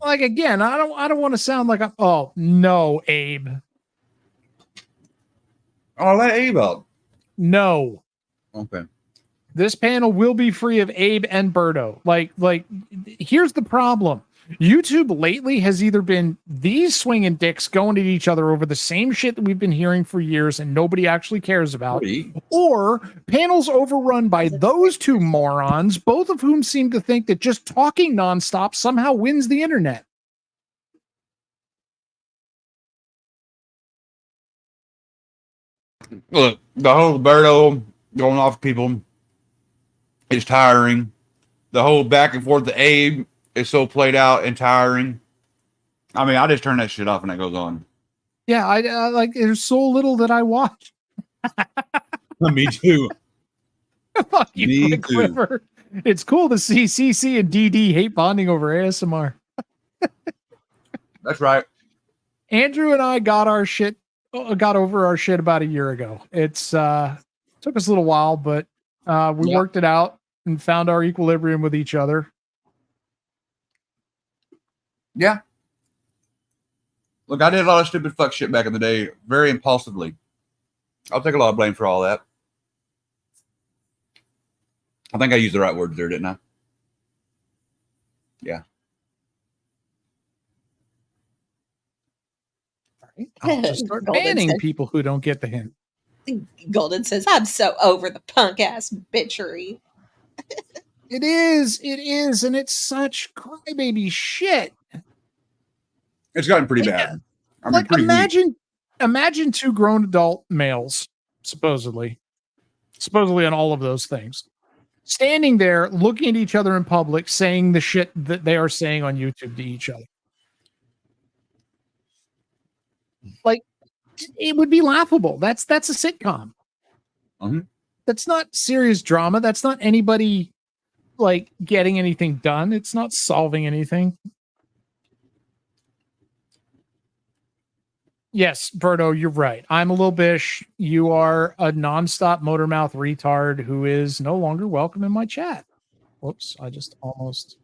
Like, again, I don't want to sound like oh no, Abe. Oh, let Abe up. No. Okay. This panel will be free of Abe and Berto. Like, here's the problem. YouTube lately has either been these swinging dicks going at each other over the same shit that we've been hearing for years and nobody actually cares about, or panels overrun by those two morons, both of whom seem to think that just talking nonstop somehow wins the internet. Look, the whole Berto going off people is tiring. The whole back and forth to Abe is so played out and tiring. I mean, I just turn that shit off when that goes on. Yeah, I like. There's so little that I watch. Me too. Fuck you, Me Quick too. River. It's cool to see CC and DD hate bonding over ASMR. That's right. Andrew and I got over our shit about a year ago. It's took us a little while, but we worked it out and found our equilibrium with each other. Yeah. Look, I did a lot of stupid fuck shit back in the day, very impulsively. I'll take a lot of blame for all that. I think I used the right words there, didn't I? Yeah. I'll just start banning people who don't get the hint. Golden says, "I'm so over the punk ass bitchery." It is, and it's such crybaby shit. It's gotten pretty bad. I mean, Like, pretty weak. imagine two grown adult males, supposedly on all of those things, standing there looking at each other in public, saying the shit that they are saying on YouTube to each other. Like, it would be laughable. That's a sitcom. Mhm. That's not serious drama. That's not anybody like getting anything done. It's not solving anything. Yes, Berto, you're right. I'm a little bish. You are a nonstop motor mouth retard who is no longer welcome in my chat. Whoops, I just almost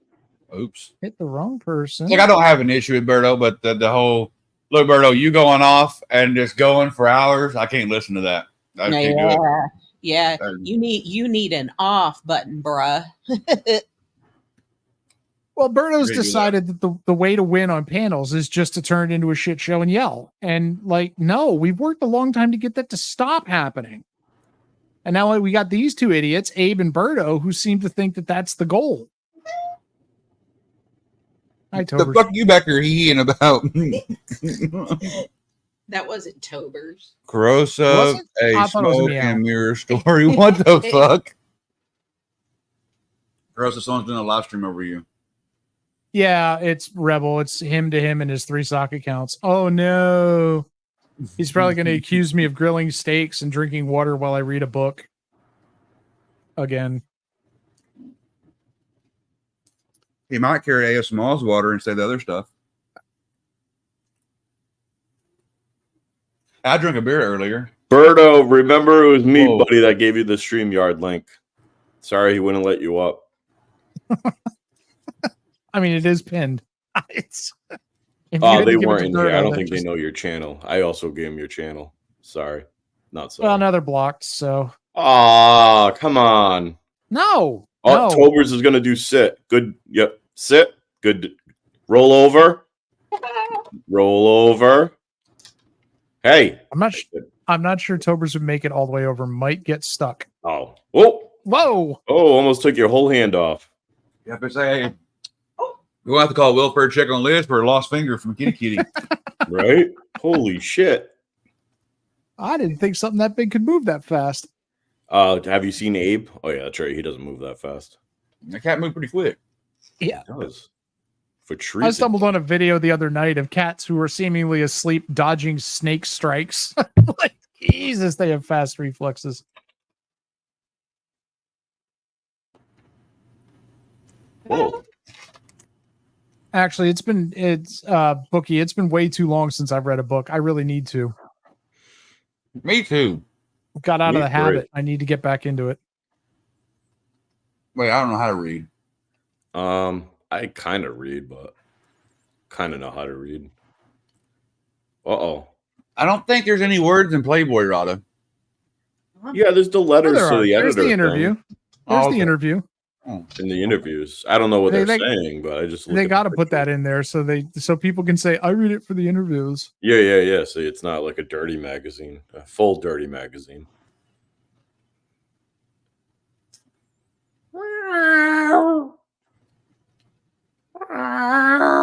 hit the wrong person. Like, I don't have an issue with Berto, but the whole look, Berto, you going off and just going for hours, I can't listen to that. I can't do it. Yeah. You need an off button, bruh. Well, Berto's decided that the way to win on panels is just to turn it into a shit show and yell. And like, no, we've worked a long time to get that to stop happening. And now we got these two idiots, Abe and Berto, who seem to think that that's the goal. The fuck you back here heeing about? That wasn't Tobers. Corrosive, a I thought it was smoke Meow. and mirror story. What the fuck? Or else someone's doing a live stream over you. Yeah, it's Rebel. It's him to him and his 3 sock accounts. Oh no. He's probably going to accuse me of grilling steaks and drinking water while I read a book. Again. He might carry ASMR's water instead of the other stuff. I drank a beer earlier. Birdo, remember it was me, Whoa. buddy, that gave you the StreamYard link. Sorry he wouldn't let you up. I mean, it is pinned. It's, if you Oh, had to they give it weren't to in here. I Birdo, don't that think they just- know your channel. I also gave them your channel. Sorry. Not sorry. Well, now they're blocked, so. Ah, come on. No. Oh, No. Tobers is gonna do sit. Good. Yep. Sit. Good. Roll over. Roll over. Hey. I'm not sure Tobers would make it all the way over. Might get stuck. Oh. Oh. Whoa. Oh, almost took your whole hand off. Yeah, but say, we'll have to call Wilford check on Liz for a lost finger from Kitty Kitty. Right? Holy shit. I didn't think something that big could move that fast. Have you seen Abe? Oh yeah, that's right. He doesn't move that fast. The cat moved pretty quick. Yeah. He does. For trees. I stumbled on a video the other night of cats who were seemingly asleep dodging snake strikes. Like, Jesus, they have fast reflexes. Whoa. Actually, it's Bookie. It's been way too long since I've read a book. I really need to. Me too. Got out of Me the habit. too. I need to get back into it. Wait, I don't know how to read. I kind of read, but kind of know how to read. Uh-oh. I don't think there's any words in Playboy, Rada. Yeah, there's the letters There to are. the There's editor the interview. thing There's Oh, the okay. interview. in the interviews. I don't know what They- they're they- saying, but I just look They at got to the put picture. that in there so people can say, "I read it for the interviews." Yeah. See, it's not like a dirty magazine, a full dirty magazine.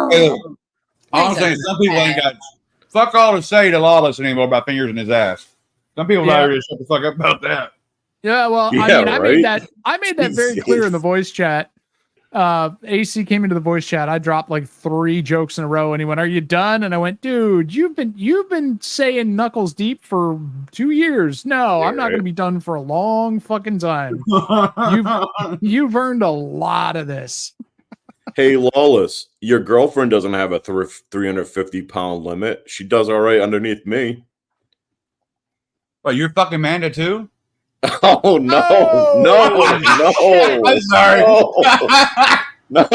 Hey, look, all I'm saying, some people ain't got fuck all to say to Lawless anymore about fingers in his ass. Some people out here just shut the fuck up about that. Yeah, well, Yeah, I mean, right? I made that very clear in the Jesus. voice chat. AC came into the voice chat. I dropped like 3 jokes in a row, and he went, "Are you done?" And I went, "Dude, you've been saying knuckles deep for 2 years. No, Yeah, I'm not right. going to be done for a long fucking time. You've earned a lot of this." Hey, Lawless, your girlfriend doesn't have a 350-pound limit. She does all right underneath me. Well, you're fucking Manda too? Oh, no. I'm sorry. No.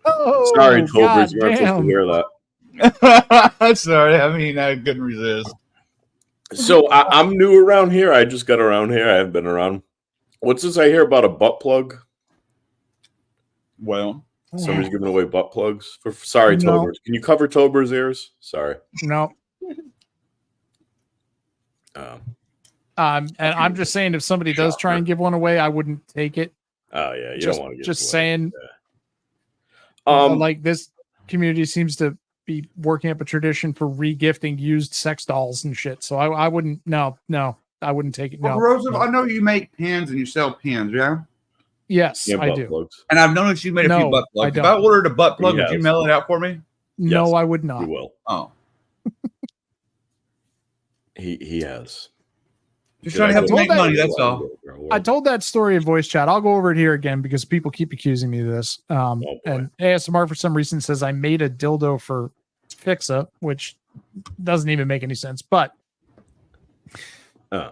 Oh, Sorry, Tobers. You goddamn. weren't supposed to hear that. I'm sorry. I mean, I couldn't resist. So I'm new around here. I just got around here. I haven't been around. What's this I hear about a butt plug? Well, Somebody's giving away butt plugs. Sorry, No. Tobers. Can you cover Tobers' ears? Sorry. No. And I'm just saying, if somebody does try and give one away, I wouldn't take it. Oh yeah, you Just- don't want to get just away. saying. Yeah. Like, this community seems to be working up a tradition for regifting used sex dolls and shit. So I wouldn't. No, I wouldn't take it. well, No. Rosa, no. I know you make pins and you sell pins, yeah? Yes, Yeah, I butt do. plugs. And I've noticed you made a No, few butt I plugs. If don't. I ordered a butt plug, would you Yes. mail it out for me? No, Yes. I would You not. will. Oh. He has. Just trying to help you make money, that's all. I told that story in voice chat. I'll go over it here again because people keep accusing me of this. boy. And ASMR for some reason says I made a dildo for Fixa, which doesn't even make any sense. But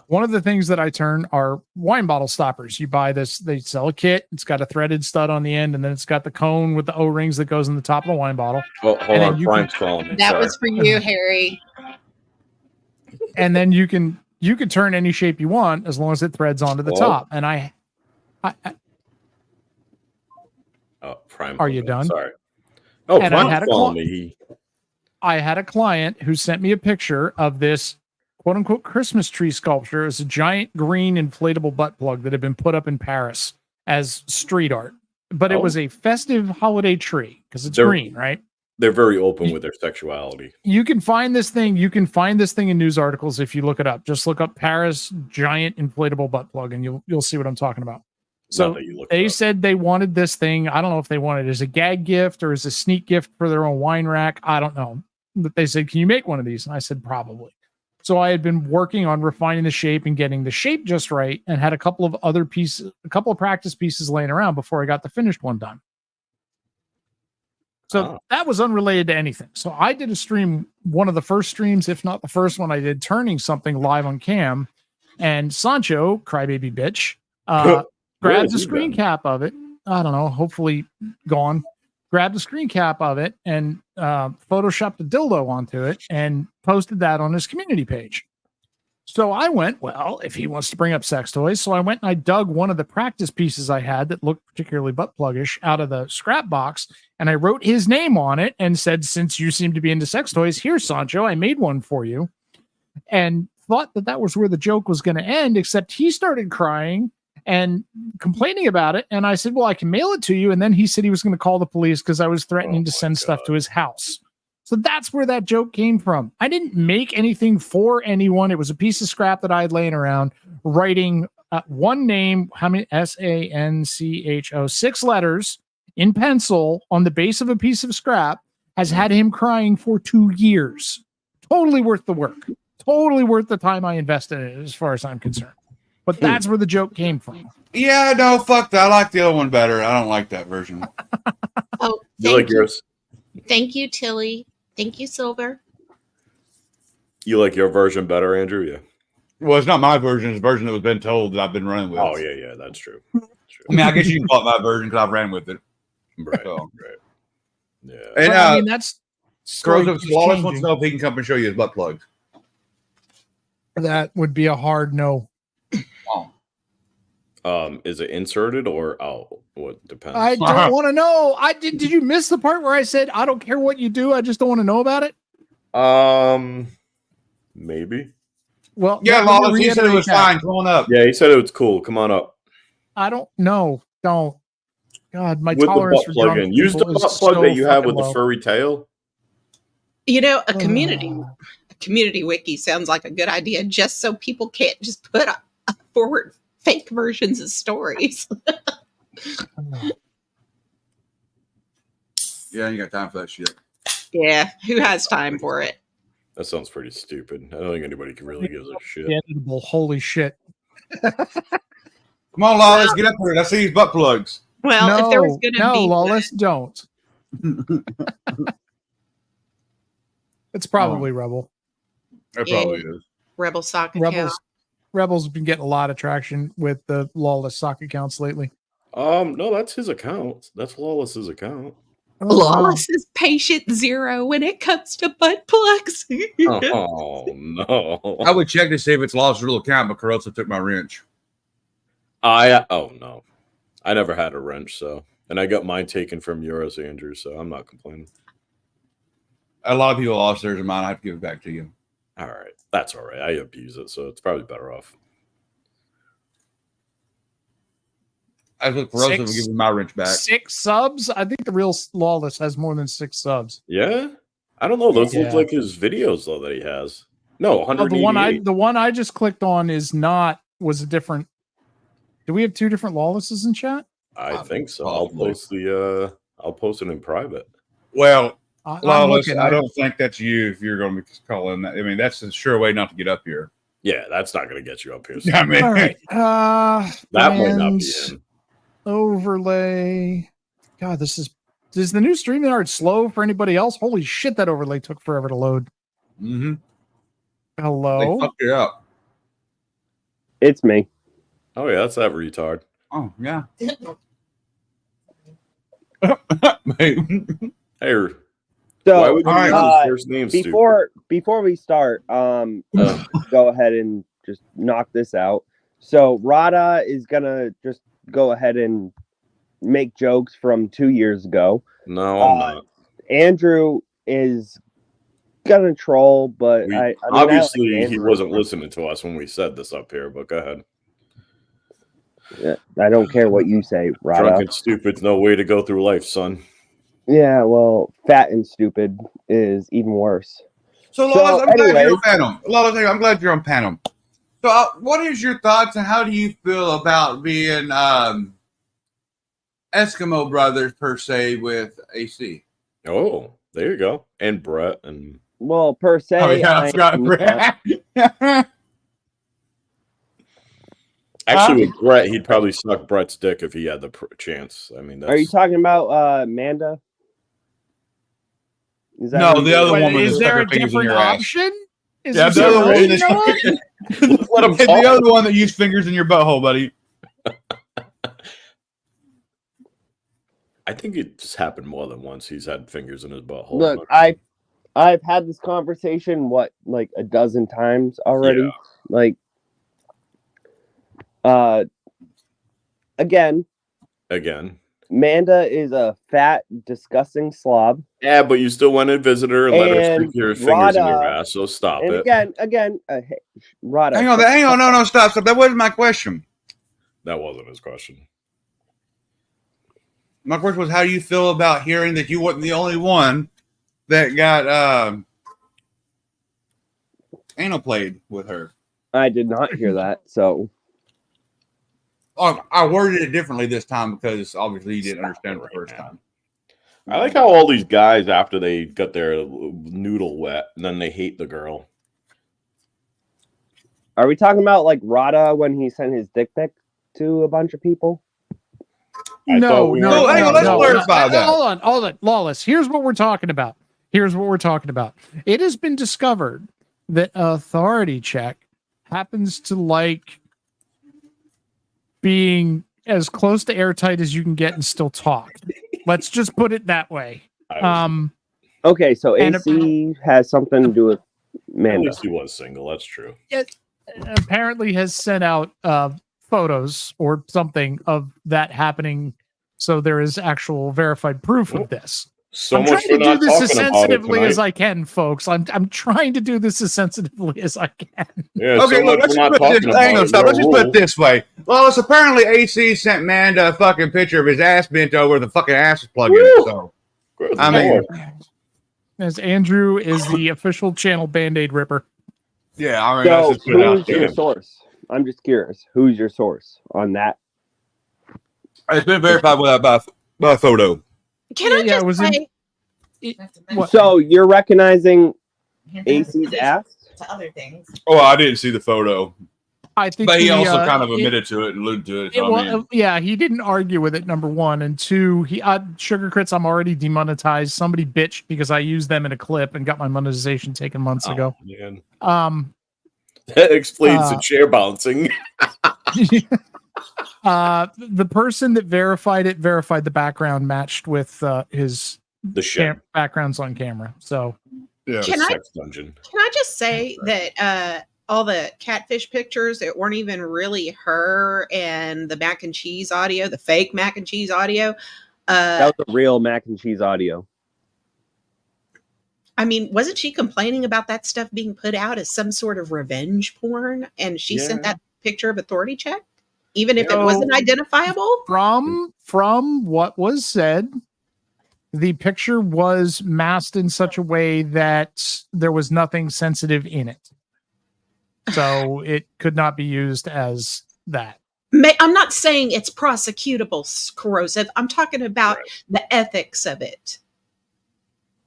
one of the things that I turn are wine bottle stoppers. You buy this, they sell a kit. It's got a threaded stud on the end, and then it's got the cone with the O-rings that goes in the top of the wine bottle. Oh, hold And then on. you Brian's calling me. That Sorry. was for you, Harry. And then you can turn any shape you want as long as it threads onto the Oh. top. And I Oh, Prime. Are you done? Sorry. Oh, And I Prime's had a calling call- me. I had a client who sent me a picture of this quote unquote Christmas tree sculpture. It's a giant green inflatable butt plug that had been put up in Paris as street art. But it Oh. was a festive holiday tree because it's They're- green, right? They're very open with their sexuality. You can find this thing. You can find this thing in news articles if you look it up. Just look up Paris giant inflatable butt plug, and you'll see what I'm talking about. So Not that you looked they up. said they wanted this thing. I don't know if they wanted it as a gag gift or as a sneak gift for their own wine rack. I don't know. But they said, can you make one of these? And I said, probably. So I had been working on refining the shape and getting the shape just right, and had a couple of practice pieces laying around before I got the finished one done. So that was unrelated to anything. So I did a stream, one of the first streams, if not the first one I did, turning something live on cam. And Sancho, crybaby bitch, grabbed the screen cap of it. I don't know, hopefully gone. Grabbed the screen cap of it and photoshopped a dildo onto it and posted that on his community page. So I went, well, if he wants to bring up sex toys. So I went and I dug one of the practice pieces I had that looked particularly butt pluggish out of the scrap box. And I wrote his name on it and said, since you seem to be into sex toys, here, Sancho, I made one for you. And thought that was where the joke was going to end, except he started crying and complaining about it. And I said, well, I can mail it to you. And then he said he was going to call the police because I was threatening to send stuff to his house. So that's where that joke came from. I didn't make anything for anyone. It was a piece of scrap that I had laying around, writing one name, how many? Sancho, 6 letters in pencil on the base of a piece of scrap, has had him crying for 2 years. Totally worth the work. Totally worth the time I invested in it, as far as I'm concerned. But that's where the joke came from. Yeah, no, fuck that. I like the other one better. I don't like that version. Oh, You like yours? Thank you, Tilly. Thank you, Silver. You like your version better, Andrew? Yeah. Well, it's not my version. It's the version that was been told that I've been running with. Oh, yeah, that's true. I mean, I guess you can call it my version because I ran with it. Right, So. right. Yeah. And Well, I mean, that's Girls story of keeps Flawless changing. wants to know if he can come and show you his butt plugs. That would be a hard no. Is it inserted or out? What depends? I don't want to know. Did you miss the part where I said I don't care what you do, I just don't want to know about it? Maybe. Well, Yeah, let me Lawless, he said it reiterate was that. fine. Come on up. Yeah, he said it was cool. Come on up. I don't know. Don't. God, my With the tolerance butt for plug drunk in. Use the people butt is plug so that you have fucking with the low. furry tail. You know, a community wiki sounds like a good idea, just so people can't just put forward fake versions of stories. Yeah, you got time for that shit. Yeah, who has time for it? That sounds pretty stupid. I don't think anybody can really give a shit. Editable. Holy shit. Come on, Lawless, get up here. I see these butt plugs. Well, if there was going to be Lawless, don't. It's probably Rebel. It probably is. Rebel sock account. Rebel's been getting a lot of traction with the Lawless sock accounts lately. No, that's his account. That's Lawless's account. Oh, Lawless is patient zero when it comes to butt plugs. Oh no! I would check to see if it's Lawless' real account, but Carosa took my wrench. Oh no, I never had a wrench, and I got mine taken from yours, Andrew. So I'm not complaining. A lot of people lost theirs and mine. I have to give it back to you. All right, that's all right. I abuse it, so it's probably better off. I look Carosa will give me my wrench back. 6 subs? I think the real Lawless has more than 6 subs. Yeah, I don't know. Those look like his videos though that he has. No, 188. The one I just clicked on was a different. Do we have 2 different Lawlesses in chat? I think so. Probably. I'll post it in private. Well, I'm Lawless, looking. I don't think that's you if you're going to be calling that. I mean, that's a sure way not to get up here. Yeah, that's not going to get you up here. I mean, all right. That might not be him. Overlay. God, is the new StreamYard slow for anybody else? Holy shit, that overlay took forever to load. Mm-hmm. Hello. They fucked it up. It's me. Oh yeah, that's that retard. Oh yeah. Hey, So why would you use his first name? before we start, go ahead and just knock this out. So Rada is gonna just go ahead and make jokes from 2 years ago. No, I'm not. Andrew is gonna troll, but Obviously he wasn't listening to us when we said this up here. But go ahead. I don't care what you say, Rada. Drunk and stupid's no way to go through life, son. Yeah, well, fat and stupid is even worse. So, Lawless, I'm glad you're on panel. Lawless, I'm glad you're on panel. So, what is your thoughts and how do you feel about being Eskimo brothers per se with AC. Oh, there you go. And Brett and Well, per se, Oh yeah, I forgot I'm Brett. actually with Brett, he'd probably suck Brett's dick if he had the chance. I mean, that's... Are you talking about Amanda? Is that No, who the you're other talking woman about? Is that there a stuck her fingers in different your ass. option? Is Yeah, there the other one something that going on? Let him the talk. other one that used fingers in your butthole, buddy. I think it just happened more than once. He's had fingers in his butthole. Look, I've had this conversation like a dozen times already. Yeah. Like, again, Amanda is a fat, disgusting slob. Yeah, but you still went and visited her and let her And stick your fingers in your Rada- ass. So stop And it. again, hey, Rada. Hang on, no, stop. That wasn't my question. That wasn't his question. My question was, how do you feel about hearing that you weren't the only one that got anal played with her? I did not hear that, so Oh, I worded it differently this time because obviously you didn't understand it the first time. I like how all these guys, after they got their noodle wet, and then they hate the girl. are we talking about like Rada when he sent his dick pic to a bunch of people? I thought we No, were- hang on, let's clarify that. Hold on. Lawless, here's what we're talking about. It has been discovered that authority check happens to like being as close to airtight as you can get and still talk. Let's just put it that way. Okay, so And AC has something to do with At Amanda. least he was single. That's true. It apparently has sent out photos or something of that happening, so there is actual verified proof of this. So I'm much trying for to do not this as talking about it sensitively as tonight. I can, folks. I'm trying to do this as sensitively as I can. Yeah, Okay, so look, much let's for not just put talking this. Hang about on, it. stop. No Let's just put it rule. this way. Well, it's apparently AC sent Manda a fucking picture of his ass bent over, the fucking ass is plugged in. So Good I mean, Lord. As Andrew is the official channel Band-Aid ripper. yeah, I mean, So let's just put it out who's your there. source? I'm just curious. Who's your source on that? It's been verified with by photo. Can Yeah, I it just was in- say, What? So you're recognizing AC's ass? to other things. Oh, I didn't see the photo, I think but he also uh, kind of it- admitted to it and alluded to it. It, So, well, I mean, yeah, he didn't argue with it. Number one, and two, he Sugar Crits. I'm already demonetized. Somebody bitched because I used them in a clip and got my monetization taken months ago. Man. The That explains the chair bouncing. person that verified the background matched with his The shit. backgrounds on camera. So yeah. Can I- Sex dungeon. can I just say that all the catfish pictures that weren't even really her and the mac and cheese audio, the fake mac and cheese audio, That was a real mac and cheese audio. I mean, wasn't she complaining about that stuff being put out as some sort of revenge porn? And she sent Yeah. that picture of authority check, even if it No. wasn't identifiable? from what was said, the picture was masked in such a way that there was nothing sensitive in it. So it could not be used as that. I'm not saying it's prosecutable, corrosive. I'm talking about the ethics of it.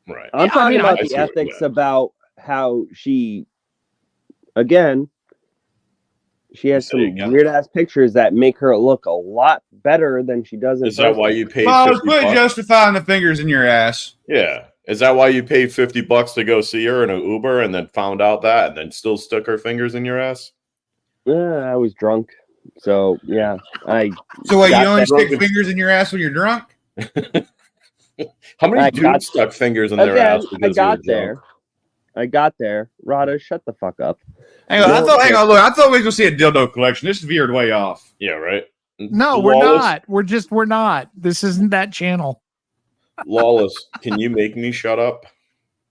Right. I'm Yeah, I talking mean, about I the see what you ethics meant. about how she, again, she has There you some go. weird ass pictures that make her look a lot better than she does in Is that person. why you paid Well, let's 50 put bucks? justifying the fingers in your ass. Yeah. Is that why you paid 50 bucks to go see her in an Uber and then found out that and then still stuck her fingers in your ass? I was drunk, so yeah, I So, what, you Got only that. stick fingers in your ass when you're drunk? How many I dudes got- stuck fingers in their ass? again. Because I they were got there. drunk? I got there. Rada, shut the fuck up. Hang on, Yeah. look, I thought we were gonna see a dildo collection. This veered way off. Yeah, right. No, we're Lawless- not. We're not. This isn't that channel. Lawless, can you make me shut up?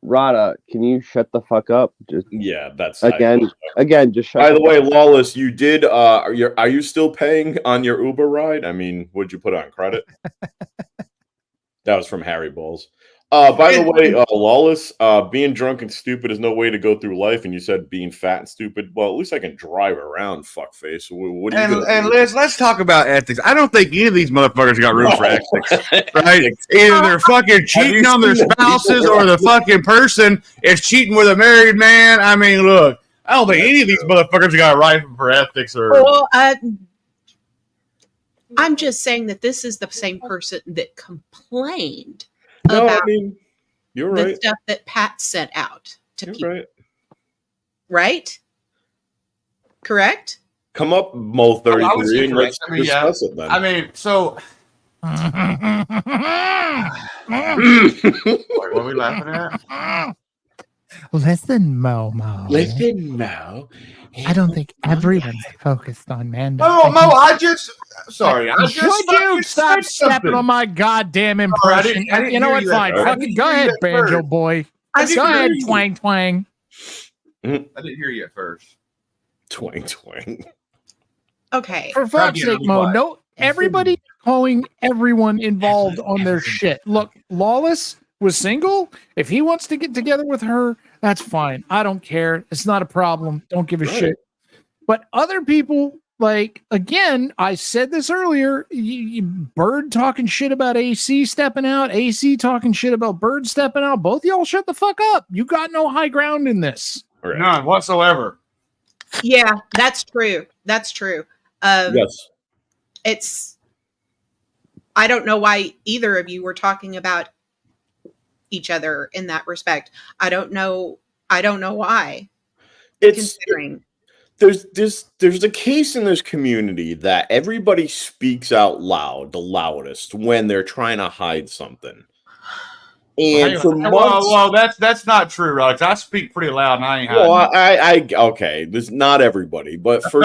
Rada, can you shut the fuck up? Just Yeah, that's again, just shut. By the way, Lawless, you did. Are you still paying on your Uber ride? I mean, would you put on credit? That was from Harry Balls. By the way, Lawless, being drunk and stupid is no way to go through life. And you said being fat and stupid. Well, at least I can drive around, fuckface. What are you And let's talk about ethics. I don't think any of these motherfuckers got room for ethics, right? Either they're fucking cheating on their spouses, or the fucking person is cheating with a married man. I mean, look, I don't think any of these motherfuckers got right for ethics. Or Well, I'm just saying that this is the same person that complained about you're the right. stuff that Pat sent out to people. Right. Right? Correct? Come up, Mo 33, and let's discuss it then. I mean, so what are we laughing at? Listen, Mo. Mo. I don't think everyone's focused on Mando. Oh, Mo, I just Would you stop stepping on my goddamn impression? I didn't You know hear what? you at Fine. first. Fucking go ahead, Banjo boy. Go ahead, twang twang. I didn't hear you at first. Twang twang. Okay. For fuck's sake, Mo, no, everybody calling everyone involved on their shit. Look, Lawless was single. If he wants to get together with her, that's fine. I don't care. It's not a problem. Don't give a shit. But other people, like, again, I said this earlier, Bird talking shit about AC stepping out, AC talking shit about Bird stepping out. Both y'all shut the fuck up. You got no high ground in this. Right. None whatsoever. Yeah, that's true. That's true. Yes. It's, I don't know why either of you were talking about each other in that respect. I don't know why. Considering there's a case in this community that everybody speaks out loud, the loudest, when they're trying to hide something. And for months, well, that's not true, Rox. I speak pretty loud, and I ain't hiding. well, I okay, this not everybody, but for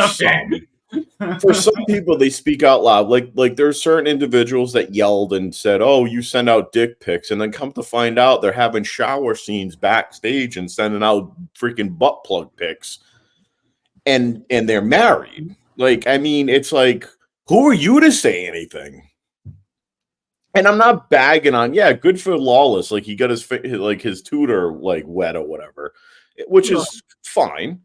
some people, they speak out loud. Like there's certain individuals that yelled and said, "Oh, you send out dick pics," and then come to find out they're having shower scenes backstage and sending out freaking butt plug pics, and they're married. Like, I mean, it's like, who are you to say anything? And I'm not bagging on, good for Lawless. Like, he got his tutor like wet or whatever, which is fine.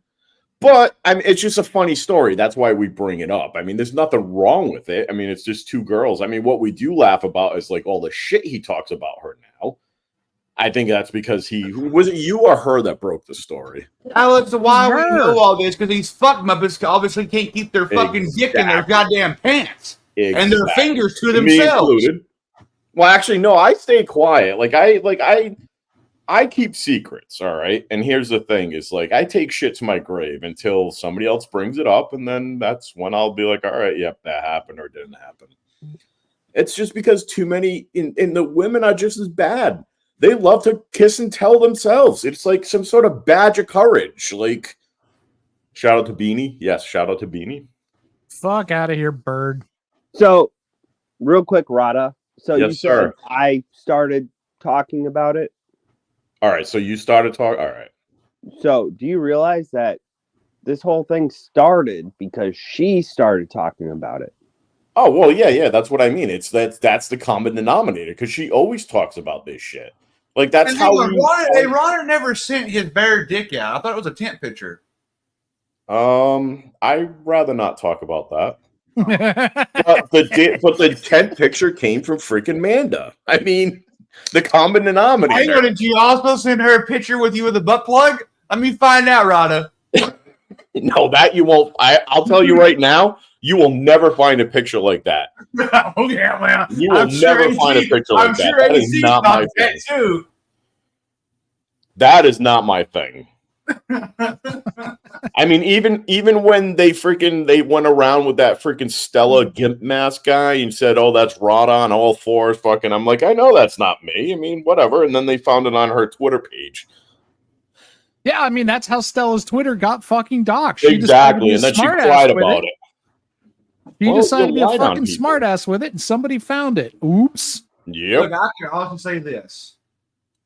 But I mean, it's just a funny story. That's why we bring it up. I mean, there's nothing wrong with it. I mean, it's just two girls. I mean, what we do laugh about is like all the shit he talks about her now. I think that's because was it you or her that broke the story? Alex, why we know all this? Because these fuck muppets obviously can't keep their fucking dick in their goddamn pants and their fingers to themselves. Me included. Well, actually, no. I stay quiet. I keep secrets. All right. And here's the thing: is like I take shit to my grave until somebody else brings it up, and then that's when I'll be like, all right, yep, that happened or didn't happen. It's just because too many in the women are just as bad. They love to kiss and tell themselves. It's like some sort of badge of courage. Like, shout out to Beanie. Yes, shout out to Beanie. Fuck out of here, Bird. So, real quick, Rada. So yes, you said I started talking about it. All right. So you started talking. All right. So do you realize that this whole thing started because she started talking about it? Oh, well, yeah. That's what I mean. That's the common denominator because she always talks about this shit. Like, that's and how Ronner never sent his bare dick out. I thought it was a tent picture. I'd rather not talk about that. but the tent picture came from freaking Manda. I mean, the common denominator. Hey, did you also send her a picture with you with a butt plug? Let me find out, Rada. No, that you won't. I'll tell you right now, you will never find a picture like that. Oh yeah, well, you will never find a picture like that. That is not my thing. Too. That is not my thing. I mean, even when they went around with that freaking Stella Gimp mask guy and said, "Oh, that's Rada on all fours," fucking, I'm like, I know that's not me. I mean, whatever. And then they found it on her Twitter page. Yeah, I mean, that's how Stella's Twitter got fucking doxxed. Exactly, and then she cried about it. She decided to be a fucking smartass with it, and somebody found it. Oops. Yep. Look, I can also say this: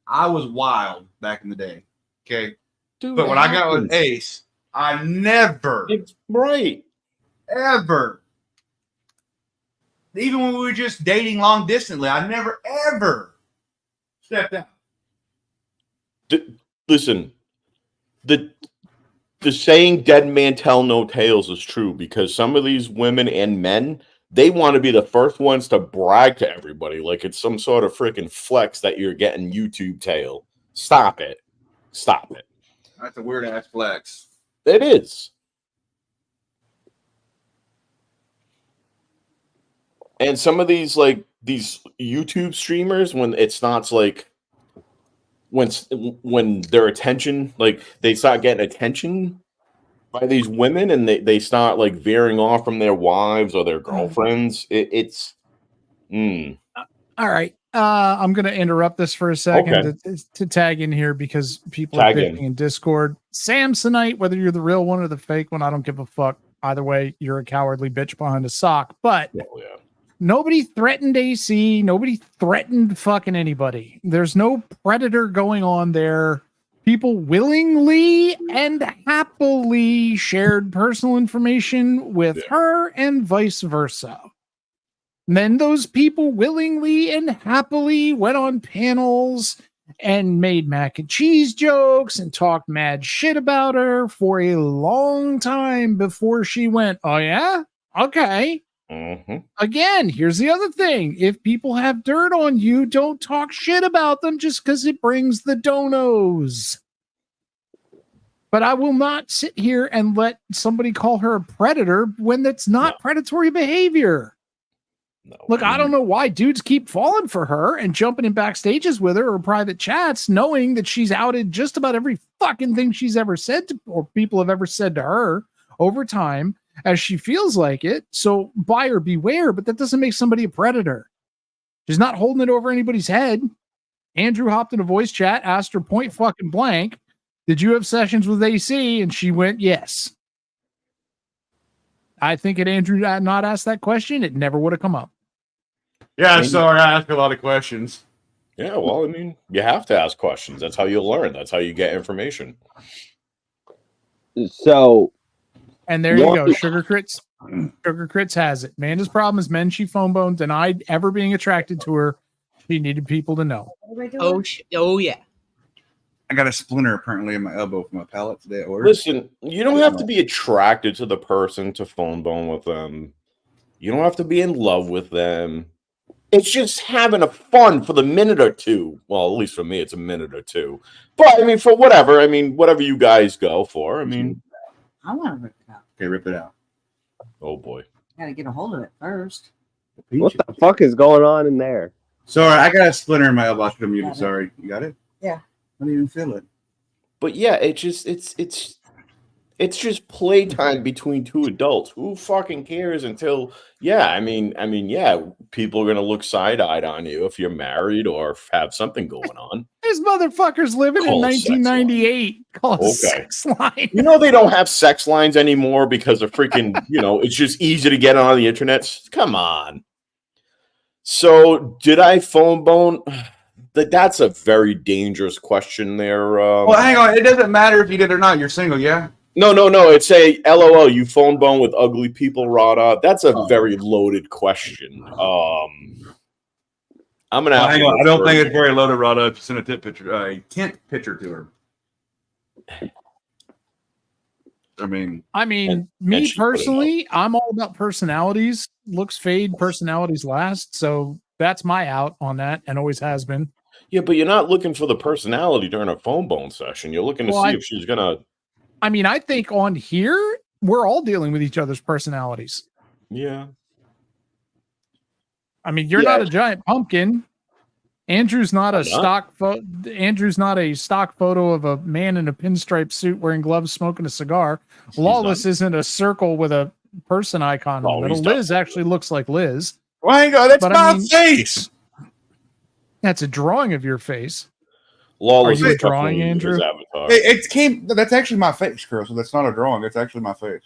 I was wild back in the day. Okay. Dude, but when I got with Ace, I never, ever, even when we were just dating long distantly, I never, ever stepped out. Listen, the saying "dead man tell no tales" is true because some of these women and men, they want to be the first ones to brag to everybody like it's some sort of freaking flex that you're getting YouTube tail. Stop it. Stop it. That's a weird ass flex. It is. And some of these YouTube streamers, when it's not like when their attention, like they start getting attention by these women and they start like veering off from their wives or their girlfriends, it's All right. I'm going to interrupt this for a second to tag in here because people are bitching in Discord. Samsonite, whether you're the real one or the fake one, I don't give a fuck. Either way, you're a cowardly bitch behind a sock. But nobody threatened AC. Nobody threatened fucking anybody. There's no predator going on there. People willingly and happily shared personal information with her and vice versa. And then those people willingly and happily went on panels and made mac and cheese jokes and talked mad shit about her for a long time before she went, oh yeah? Okay. Mm-hmm. Again, here's the other thing. If people have dirt on you, don't talk shit about them just because it brings the donos. But I will not sit here and let somebody call her a predator when that's not predatory behavior. No. Look, I don't know why dudes keep falling for her and jumping in backstages with her or private chats, knowing that she's outed just about every fucking thing she's ever said to, or people have ever said to her over time as she feels like it. So buyer beware, but that doesn't make somebody a predator. She's not holding it over anybody's head. Andrew hopped in a voice chat, asked her point fucking blank, did you have sessions with AC? And she went, yes. I think had Andrew not asked that question, it never would have come up. Yeah, sorry, I ask a lot of questions. Yeah, well, I mean, you have to ask questions. That's how you learn. That's how you get information. So, and there you go. Sugar Crits has it. Amanda's problem is men she phone boned denied ever being attracted to her. She needed people to know. Oh yeah. I got a splinter apparently in my elbow from my palate today at work. Listen, you don't have to be attracted to the person to phone bone with them. You don't have to be in love with them. It's just having a fun for the minute or two. Well, at least for me, it's a minute or two. But I mean, for whatever. I mean, whatever you guys go for. I mean, I want to rip it out. Okay, rip it out. Oh boy. Got to get a hold of it first. what the fuck is going on in there? Sorry, I got a splinter in my elbow. I should have muted. Sorry, you got it? Yeah. I don't even feel it. But yeah, it's just playtime between two adults. Who fucking cares until I mean, people are gonna look side-eyed on you if you're married or have something going on. This motherfucker's living in 1998. Call it sex line. You know they don't have sex lines anymore because of freaking, it's just easy to get on the internet. Come on. So did I phone bone? That's a very dangerous question there. Well, hang on. It doesn't matter if you did or not. You're single, yeah? No. It's a LOL. You phone bone with ugly people, Rada. That's a very loaded question. I'm gonna. Hang on. I don't think it's very loaded, Rada. If you send a tip picture, a Kent picture to her. I mean, me personally, I'm all about personalities. Looks fade, personalities last. So that's my out on that, and always has been. Yeah, but you're not looking for the personality during a phone bone session. You're looking to see if she's gonna. I think on here we're all dealing with each other's personalities. Yeah. You're not a giant pumpkin. Andrew's not a stock photo. Andrew's not a stock photo of a man in a pinstripe suit wearing gloves smoking a cigar. Lawless isn't a circle with a person icon in the middle. Liz actually looks like Liz. Well, hang on, that's my face. That's a drawing of your face. Lawless Are you drawing, Andrew? That's actually my face, girl. So that's not a drawing. It's actually my face.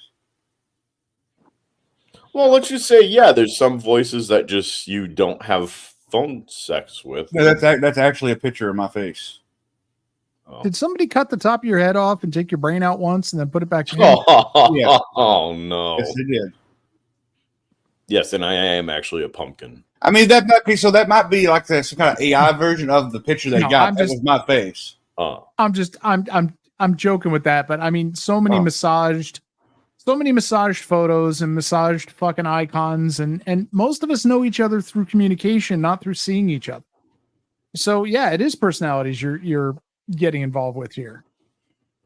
Well, let's just say, there's some voices that just you don't have phone sex with. No, that's actually a picture of my face. Oh. Did somebody cut the top of your head off and take your brain out once and then put it back in? Oh no! Yes, they did. Yes, and I am actually a pumpkin. I mean, that might be so. That might be like some kind of AI version of the picture they No, got. I'm That just- was my face. I'm joking with that, but I mean, so many massaged photos and massaged fucking icons, and most of us know each other through communication, not through seeing each other. So yeah, it is personalities you're getting involved with here.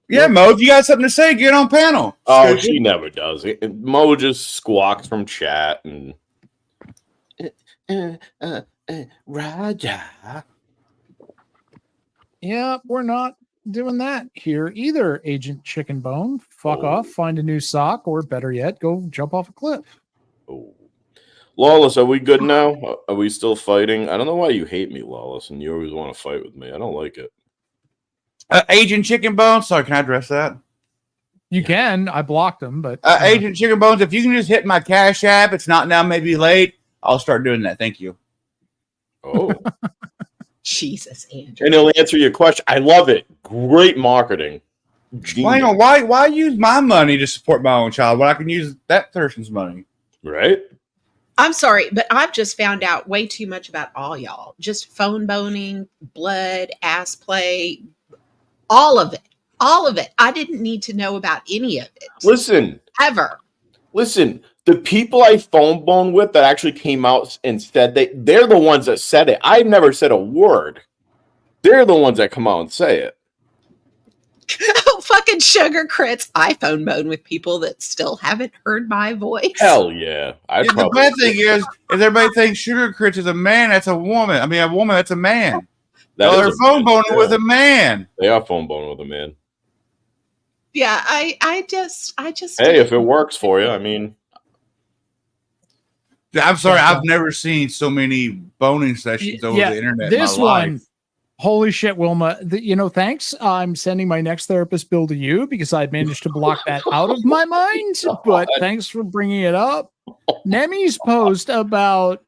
Yeah, Mo, if you got something to say, get on panel. Oh, Stupid. she never does. Mo just squawks from chat and Raja. Yeah, we're not doing that here either, Agent Chicken Bone. Fuck Oh. off, find a new sock, or better yet, go jump off a cliff. Oh. Lawless, are we good now? Are we still fighting? I don't know why you hate me, Lawless, and you always want to fight with me. I don't like it. Agent Chicken Bones. Sorry, can I address that? You can. I blocked them, but Agent Chicken Bones, if you can just hit my Cash App, it's not now, maybe late. I'll start doing that. Thank you. Oh. Jesus, Andrew. And he'll answer your question. I love it. Great marketing. Well, hang on. Why use my money to support my own child when I can use that person's money? Right? I'm sorry, but I've just found out way too much about all y'all. Just phone boning, blood, ass play, all of it. All of it. I didn't need to know about any of it. Listen. Ever. Listen. The people I phone bone with that actually came out and said they're the ones that said it. I never said a word. They're the ones that come out and say it. Oh, fucking sugar crits. I phone bone with people that still haven't heard my voice. Hell yeah. The bad thing is everybody thinks Sugar Crits is a man, that's a woman. I mean, a woman, that's a man. They're phone boning with a man. They are phone boning with a man. Yeah, I just Hey, if it works for you, I mean. I'm sorry, I've never seen so many boning sessions over the internet. This in my one, life. holy shit, Wilma. Thanks. I'm sending my next therapist bill to you because I managed to block that out of my mind. But thanks for bringing it up. Nemi's post about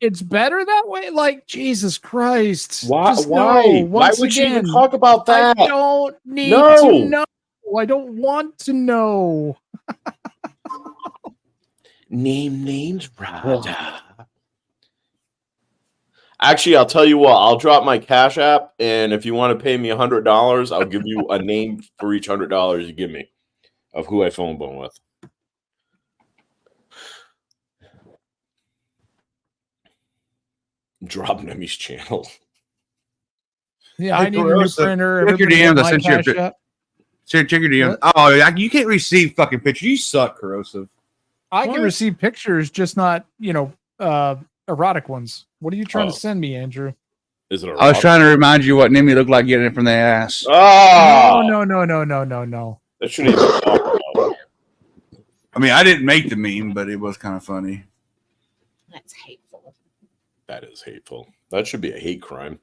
it's better that way. Like, Jesus Christ. Why? Why would she even again, talk about that? I don't need to know. I don't want to know. Name names, Raja. Actually, I'll tell you what. I'll drop my Cash App, and if you want to pay me $100, I'll give you a name for each $100 you give me of who I phone bone with. Drop Nemi's channel. Yeah, I need a new printer. Check your DMs. I sent you a Cash App. Check your DMs. Oh, you can't receive fucking pictures. You suck, Corrosive. I can receive pictures, just not, erotic ones. What are you trying to send me, Andrew? Is it? I was trying to remind you what Nemi looked like getting it from the ass. Oh no. That shouldn't even talk about. I mean, I didn't make the meme, but it was kind of funny. That's hateful. That is hateful. That should be a hate crime.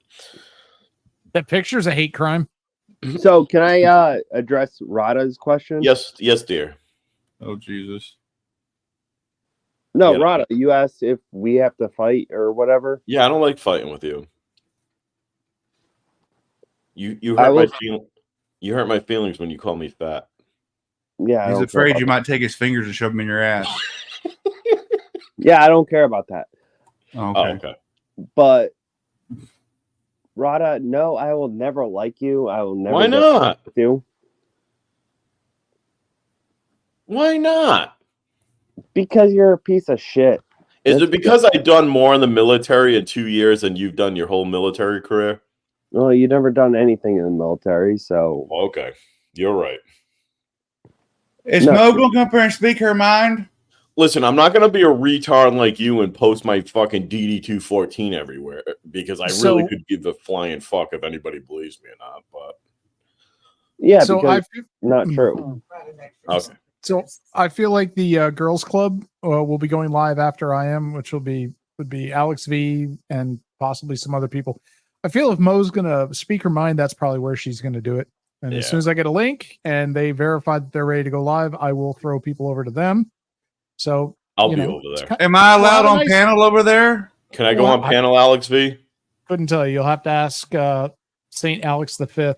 That picture's a hate crime. So, can I address Rada's question? Yes, dear. Oh, Jesus. No, Yeah. Rada, you asked if we have to fight or whatever. Yeah, I don't like fighting with you. You hurt my feelings. You hurt my feelings when you call me fat. Yeah, he's afraid you might take his fingers and shove them in your ass. Yeah, I don't care about that. Oh, okay. But Rada, no, I will never like you. I will never. Why not? You. Why not? Because you're a piece of shit. Is it because I've done more in the military in 2 years than you've done your whole military career? Well, you've never done anything in the military, so. Okay, you're right. Is Mo going to come up here and speak her mind? Listen, I'm not going to be a retard like you and post my fucking DD214 everywhere because I really could give a flying fuck if anybody believes me or not. But yeah, so because not true. Okay. So I feel like the girls club will be going live after I am, which would be Alex V and possibly some other people. I feel if Mo's gonna speak her mind, that's probably where she's gonna do it. And as soon as I get a link and they verify that they're ready to go live, I will throw people over to them. So I'll be over there. Am I allowed on panel over there? Can I go on panel, Alex V? Couldn't tell you. You'll have to ask Saint Alex V.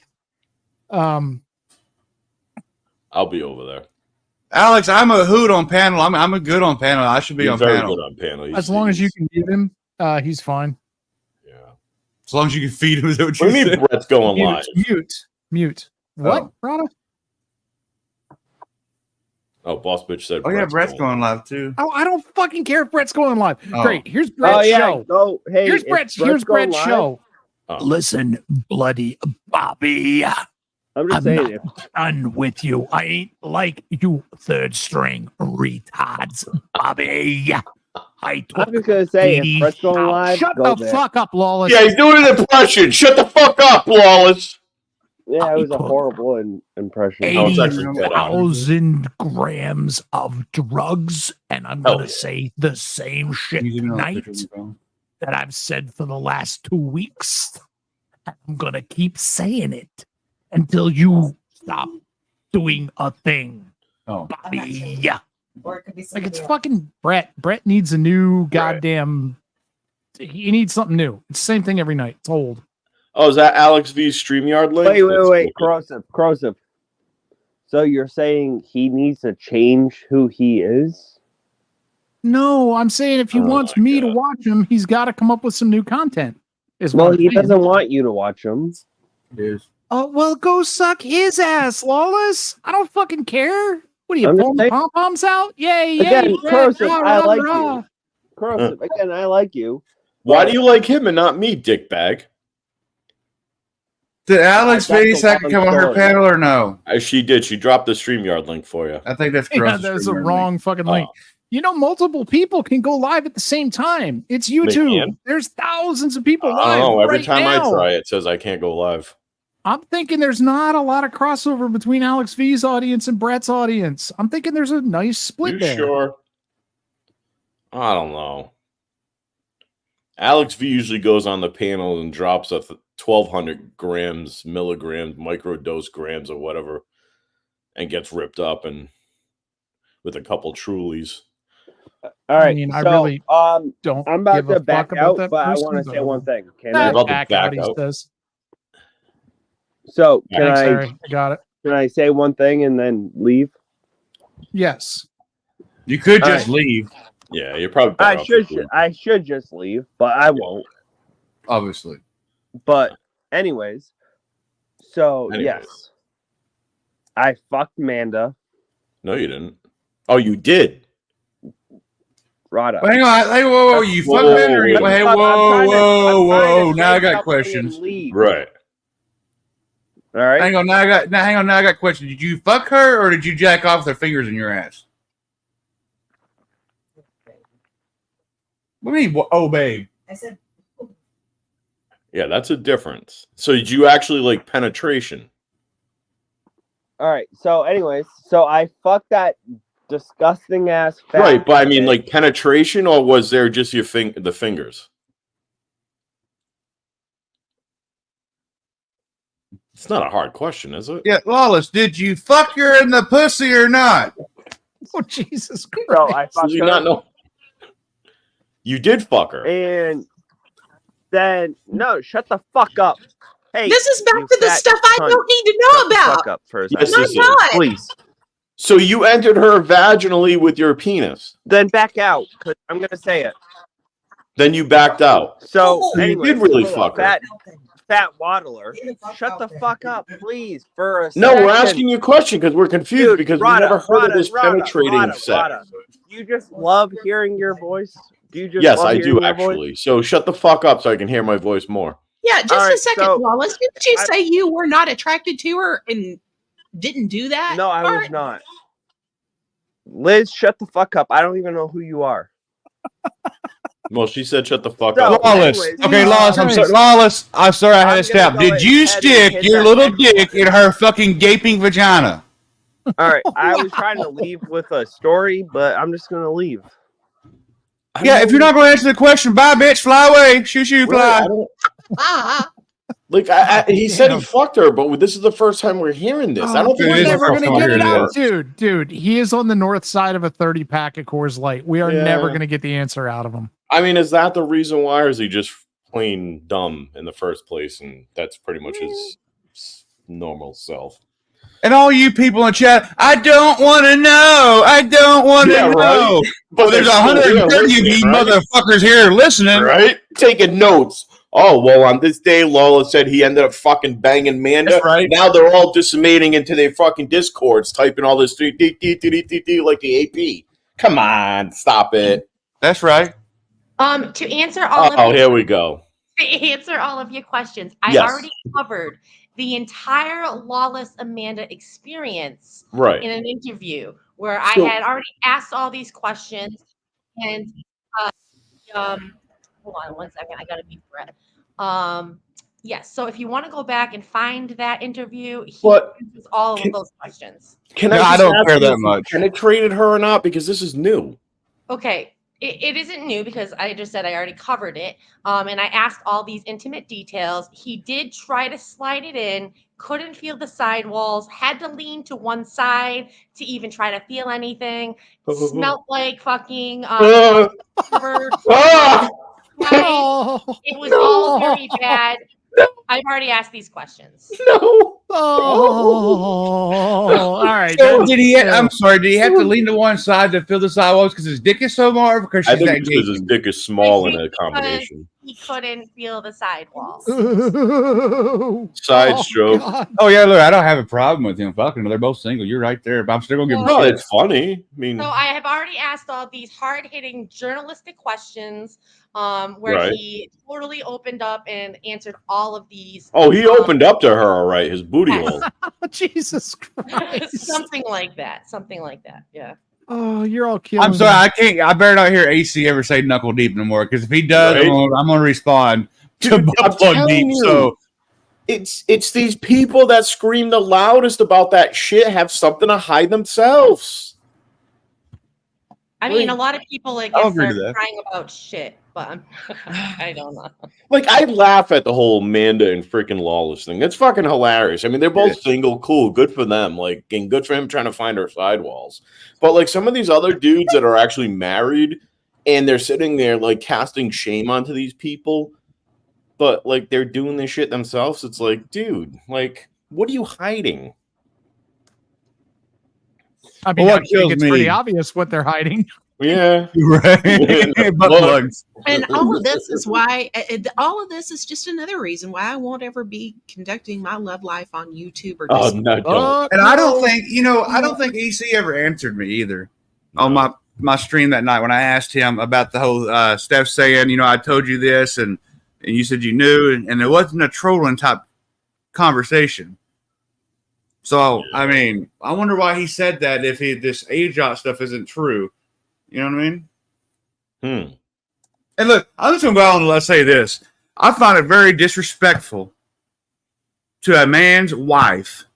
I'll be over there. Alex, I'm a hoot on panel. I'm a good on panel. I should be He's on very panel. good on panel. As long as you can get him, he's fine. Yeah. As long as you can feed him. Is that what What you do you mean said? Brett's going live? Mute. What, Oh. Rada? Oh, Boss Bitch said. Oh, yeah, Brett's going live, too. Oh, I don't fucking care if Brett's going live. Oh. Great. Here's Brett's show. Go. Hey, Here's if Brett's going live, show. Oh. Listen, bloody Bobby. I'm just I'm saying. not done with you. I ain't like you third string retards, Bobby. I'm just gonna say, if Brett's going Now, live, shut go the there. fuck up, Lawless. Yeah, he's doing an impression. Shut the fuck up, Lawless. Yeah, it was a horrible impression. Oh, it's actually good. 80,000 grams of drugs, and I'm Hell gonna yeah. say the same shit tonight that I've said for the last 2 weeks. I'm gonna keep saying it until you stop doing a thing. Oh. Bobby. Or it could be Like, it's somebody else. fucking Brett. Brett needs a new goddamn. He needs something new. It's the same thing every night. It's old. Oh, is that Alex V's StreamYard link? Wait, Corrosive. So you're saying he needs to change who he is? No, I'm saying if he Oh wants my me to God. watch him, he's got to come up with some new content. Is what Well, I'm he saying. doesn't want you to watch him. It is. Oh, well, go suck his ass, Lawless. I don't fucking care. What are you, I'm just pulling saying- pom poms out? Yay, Again, yay. Corrosive, rah, I rah, like rah. you. Corrosive, again, I like you. Why do you like him and not me, dickbag? Did Alex That's a V's have to long come on her story. panel or no? She did. She dropped the StreamYard link for you. I think that's Yeah, gross. that's a wrong fucking link. Oh. You know, multiple people can go live at the same time. It's YouTube. can? There's thousands of people I live. don't know. Every right time now. I try, it says I can't go live. I'm thinking there's not a lot of crossover between Alex V's audience and Brett's audience. I'm thinking there's a nice split You there. sure? I don't know. Alex V usually goes on the panel and drops a 1,200 milligrams, microdose grams or whatever, and gets ripped up and with a couple Trulies. All right, mean, I so, really Don't I'm about give a to back fuck about out, that but I person, want to say one thing. Can Nah, I? about to back back out, he out. says. So can Thanks, I? Harry. I got it. Can I say one thing and then leave? Yes. You could All just right. leave, Yeah, you're probably better off just doing- I should just leave, but I won't. obviously. But anyways, so Anyways. yes, I fucked Manda, No, you didn't. Oh, you did. Rada. Hang on. Hey, whoa. You Whoa, fucking whoa, or you, whoa. hey, I'm trying whoa. to Now I say got something questions. and leave. Right. All right. Hang on. Now I got questions. Did you fuck her or did you jack off with her fingers in your ass? What do you mean? Oh, babe. I said, Yeah, that's a difference. So did you actually like penetration? All right. So anyways, so I fucked that disgusting ass. Fat Right, but I mean bitch. like penetration, or was there just your the fingers? It's not a hard question, is it? Yeah, Lawless, did you fuck her in the pussy or not? Oh, Jesus Christ. So I Does fucked he her, not know? You did fuck her. and then no, shut the fuck up. Hey, This is back you to the fat stuff I cunt. don't need to Shut know the about. fuck up for a Yes, second, this is. God. please. So you entered her vaginally with your penis. Then back out, because I'm gonna say it. Then you backed out. So Oh, you anyway, did really fuck her. fat waddler. Shut the fuck up, please, for a No, second. we're asking you a question because we're confused Dude, because Rada, we never heard of this Rada, penetrating Rada, sex. Rada. Do you just love hearing your voice? Do you just Yes, love I hearing do your voice? actually. So shut the fuck up so I can hear my voice more. Yeah, just All a right, second, so- Wallace. Didn't you I- say you were not attracted to her and didn't do that? No, I All was right. not. Liz, shut the fuck up. I don't even know who you are. Well, she said shut the fuck So- up. Lawless. anyways, Okay, Lawless, I'm sorry. Lawless, I'm sorry I had I'm to stop. gonna go Did you ahead and stick hit your that little next dick one. in her fucking gaping vagina? All right, I was trying to leave with a story, but I'm just gonna leave. Yeah, if you're not going to answer the question, bye, bitch, fly away. Shoo, Right, fly. I don't, Ah, like he said he fucked her, but this is the first time we're hearing this. I don't think It We're is this never the going first to time get it I hear out. Dude, he is on the north side of a 30-pack of Coors Light. We are Yeah. never going to get the answer out of him. I mean, is that the reason why, or is he just plain dumb in the first place, and that's pretty much his normal self? And all you people in chat, I don't want to know. I don't want to know. Right? But there's 130 of you motherfuckers here listening. Right? Taking notes. Oh, well, on this day, Lola said he ended up fucking banging Manda. That's right. Now they're all disseminating into their fucking Discords, typing all this like the AP. Come on, stop it. That's right. To answer all of here we go. To answer all of your questions, I Yes. already covered the entire Lawless Amanda experience Right. in an interview where So- I had already asked all these questions. And hold on one second, I gotta be Brett. Yes, so if you want to go back and find that interview, he But answers all of those questions. Can No, I I just don't ask care you that if you much. penetrated her or not? Because this is new. Okay, it isn't new because I just said I already covered it. And I asked all these intimate details. He did try to slide it in, couldn't feel the sidewalls, had to lean to one side to even try to feel anything. Smelled like fucking rubber. Oh, It was all very bad. I've already asked these questions. No. all right. So that's did he? fair. I'm sorry. Did he have to lean to one side to feel the sidewalls because his dick is so small, or because I she's think that it's because gay? his dick is small in a Because combination. He couldn't feel the sidewalls. Side Oh, stroke. God. Oh yeah, look, I don't have a problem with him fucking. They're both single. You're right there, but I'm still gonna give him No, shit. it's funny. I mean, So I have already asked all these hard-hitting journalistic questions where Right. he totally opened up and answered all of these. oh, he opened up to her, all right. His booty Yes. hole. Jesus Christ. Something like that. Something like that. Yeah. Oh, you're all killing I'm sorry, me. I can't. I better not hear AC ever say knuckle deep no more. Because if he does, Right. I'm gonna respond to Dude, I'm butt plug telling deep. you. So It's these people that scream the loudest about that shit have something to hide themselves. I mean, a lot of people, I I'll guess, agree are to that. crying about shit, but I don't know. Like, I laugh at the whole Amanda and freaking Lawless thing. It's fucking hilarious. I mean, they're both single, cool, good for them. Like, and good for him trying to find her sidewalls. But like some of these other dudes that are actually married and they're sitting there like casting shame onto these people, but like they're doing this shit themselves. It's like, dude, like, what are you hiding? I mean, Well, I what think kills it's pretty me- obvious what they're hiding. Yeah. right, butt Look. plugs. And all of this is why, all of this is just another reason why I won't ever be conducting my love life on YouTube or Oh Discord. no, don't. And I don't think I don't think EC ever answered me either on my stream that night when I asked him about the whole Steph saying, I told you this and you said you knew, and it wasn't a trolling type conversation. So I mean, I wonder why he said that if this age out stuff isn't true. You know what I mean? And look, I'm just gonna go out and let's say this. I find it very disrespectful to a man's wife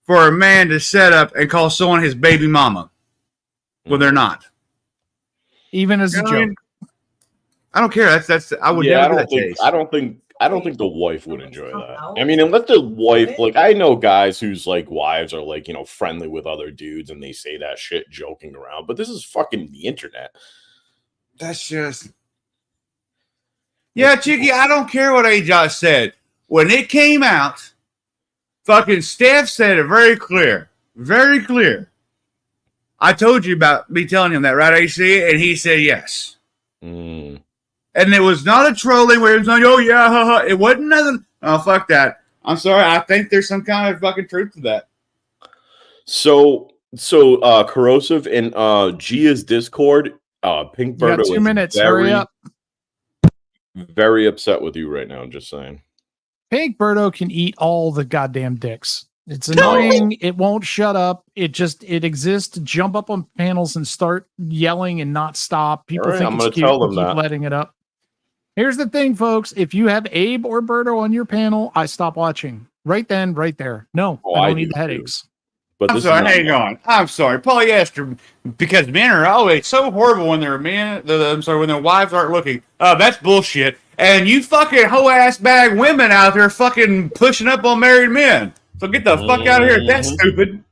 for a man to set up and call someone his baby mama when they're not. Even as a You know what I joke. mean? I don't care. That's I would Yeah, never do that. I don't think the wife would enjoy that. I mean, unless the wife, like, I know guys whose like wives are like, friendly with other dudes and they say that shit joking around, but this is fucking the internet. That's just. Yeah, Chicky, I don't care what AJ said. When it came out, fucking Steph said it very clear. Very clear. I told you about me telling him that, right, AC? And he said yes. Mm. And it was not a trolling where he was like, oh, yeah, haha. It wasn't nothing. Oh, fuck that. I'm sorry. I think there's some kind of fucking truth to that. So Corrosive in Gia's Discord, Pink You got Birdo 2 is minutes. Hurry up. very upset with you right now. I'm just saying. Pink Birdo can eat all the goddamn dicks. It's annoying. It won't shut up. It exists to jump up on panels and start yelling and not stop. People All right, think I'm it's gonna cute tell and them keep that. letting it up. Here's the thing, folks. If you have Abe or Birdo on your panel, I stop watching. Right then, right there. No, Oh, I I don't need do the too. headaches. But I'm this sorry. is not Hang on. I'm sorry. Polyester, because men are always so horrible when their when their wives aren't looking. That's bullshit. And you fucking hoe ass bag women out there fucking pushing up on married men. So get the fuck out of here. That's stupid.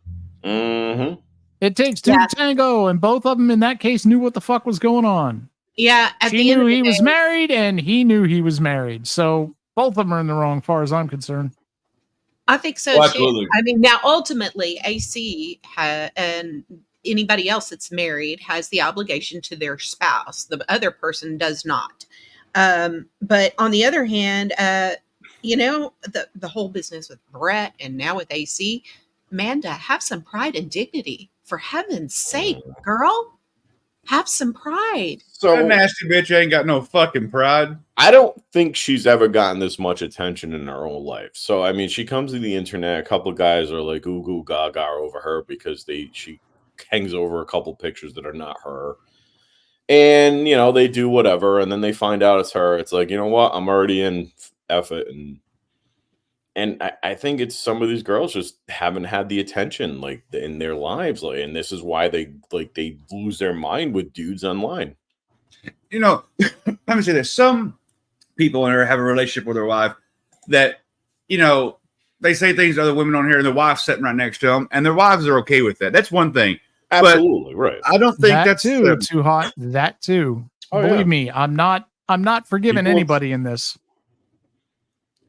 Mm-hmm. It takes two Yeah. to tango, and both of them in that case knew what the fuck was going on. Yeah, at She the end knew of the he was day- married, and he knew he was married. So both of them are in the wrong, far as I'm concerned. I think so Oh, too. absolutely. I mean, now ultimately, AC and anybody else that's married has the obligation to their spouse. The other person does not. But on the other hand, the whole business with Brett and now with AC, Amanda, have some pride and dignity. For heaven's sake, girl, have some pride. That So nasty bitch ain't got no fucking pride. I don't think she's ever gotten this much attention in her whole life. So I mean, she comes to the internet. A couple of guys are like "goo goo gaga" over her because she hangs over a couple pictures that are not her, and they do whatever, and then they find out it's her. It's like, you know what? I'm already in. F it, and I think it's some of these girls just haven't had the attention like in their lives, like, and this is why they lose their mind with dudes online. Let me say this: some people in here have a relationship with their wife that, they say things to other women on here, and their wife's sitting right next to them, and their wives are okay with that. That's one thing. Absolutely, right. I don't think That that's too too hot. That too. Oh, Believe yeah. me, I'm not forgiving People- anybody in this.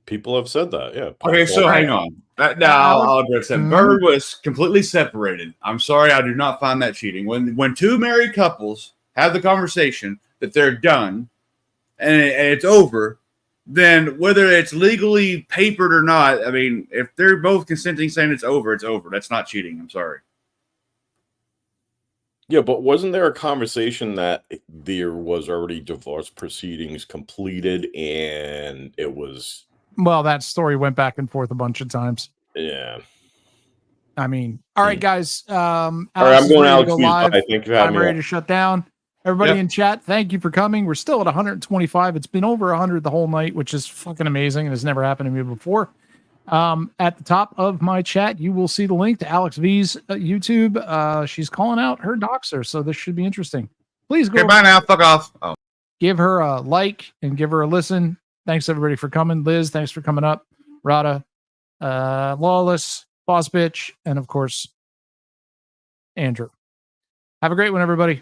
People have said that, yeah. Okay, so hang on. Now I'll address that. Mhm. Bird was completely separated. I'm sorry, I do not find that cheating. When two married couples have the conversation that they're done and it's over, then whether it's legally papered or not, I mean, if they're both consenting saying it's over, it's over. That's not cheating. I'm sorry. Yeah, but wasn't there a conversation that there was already divorce proceedings completed and it was Well, that story went back and forth a bunch of times. yeah. I mean, all right, guys. All right, Alex I'm is going ready out. to go live. Thank you for having I'm me. ready to shut down. Everybody Yep. in chat, thank you for coming. We're still at 125. It's been over 100 the whole night, which is fucking amazing. It has never happened to me before. At the top of my chat, you will see the link to Alex V's YouTube. She's calling out her doxer, so this should be interesting. Please go Okay, bye now. Fuck off. Oh. give her a like and give her a listen. Thanks everybody for coming. Liz, thanks for coming up. Rada, Lawless, Boss Bitch, and of course, Andrew. Have a great one, everybody.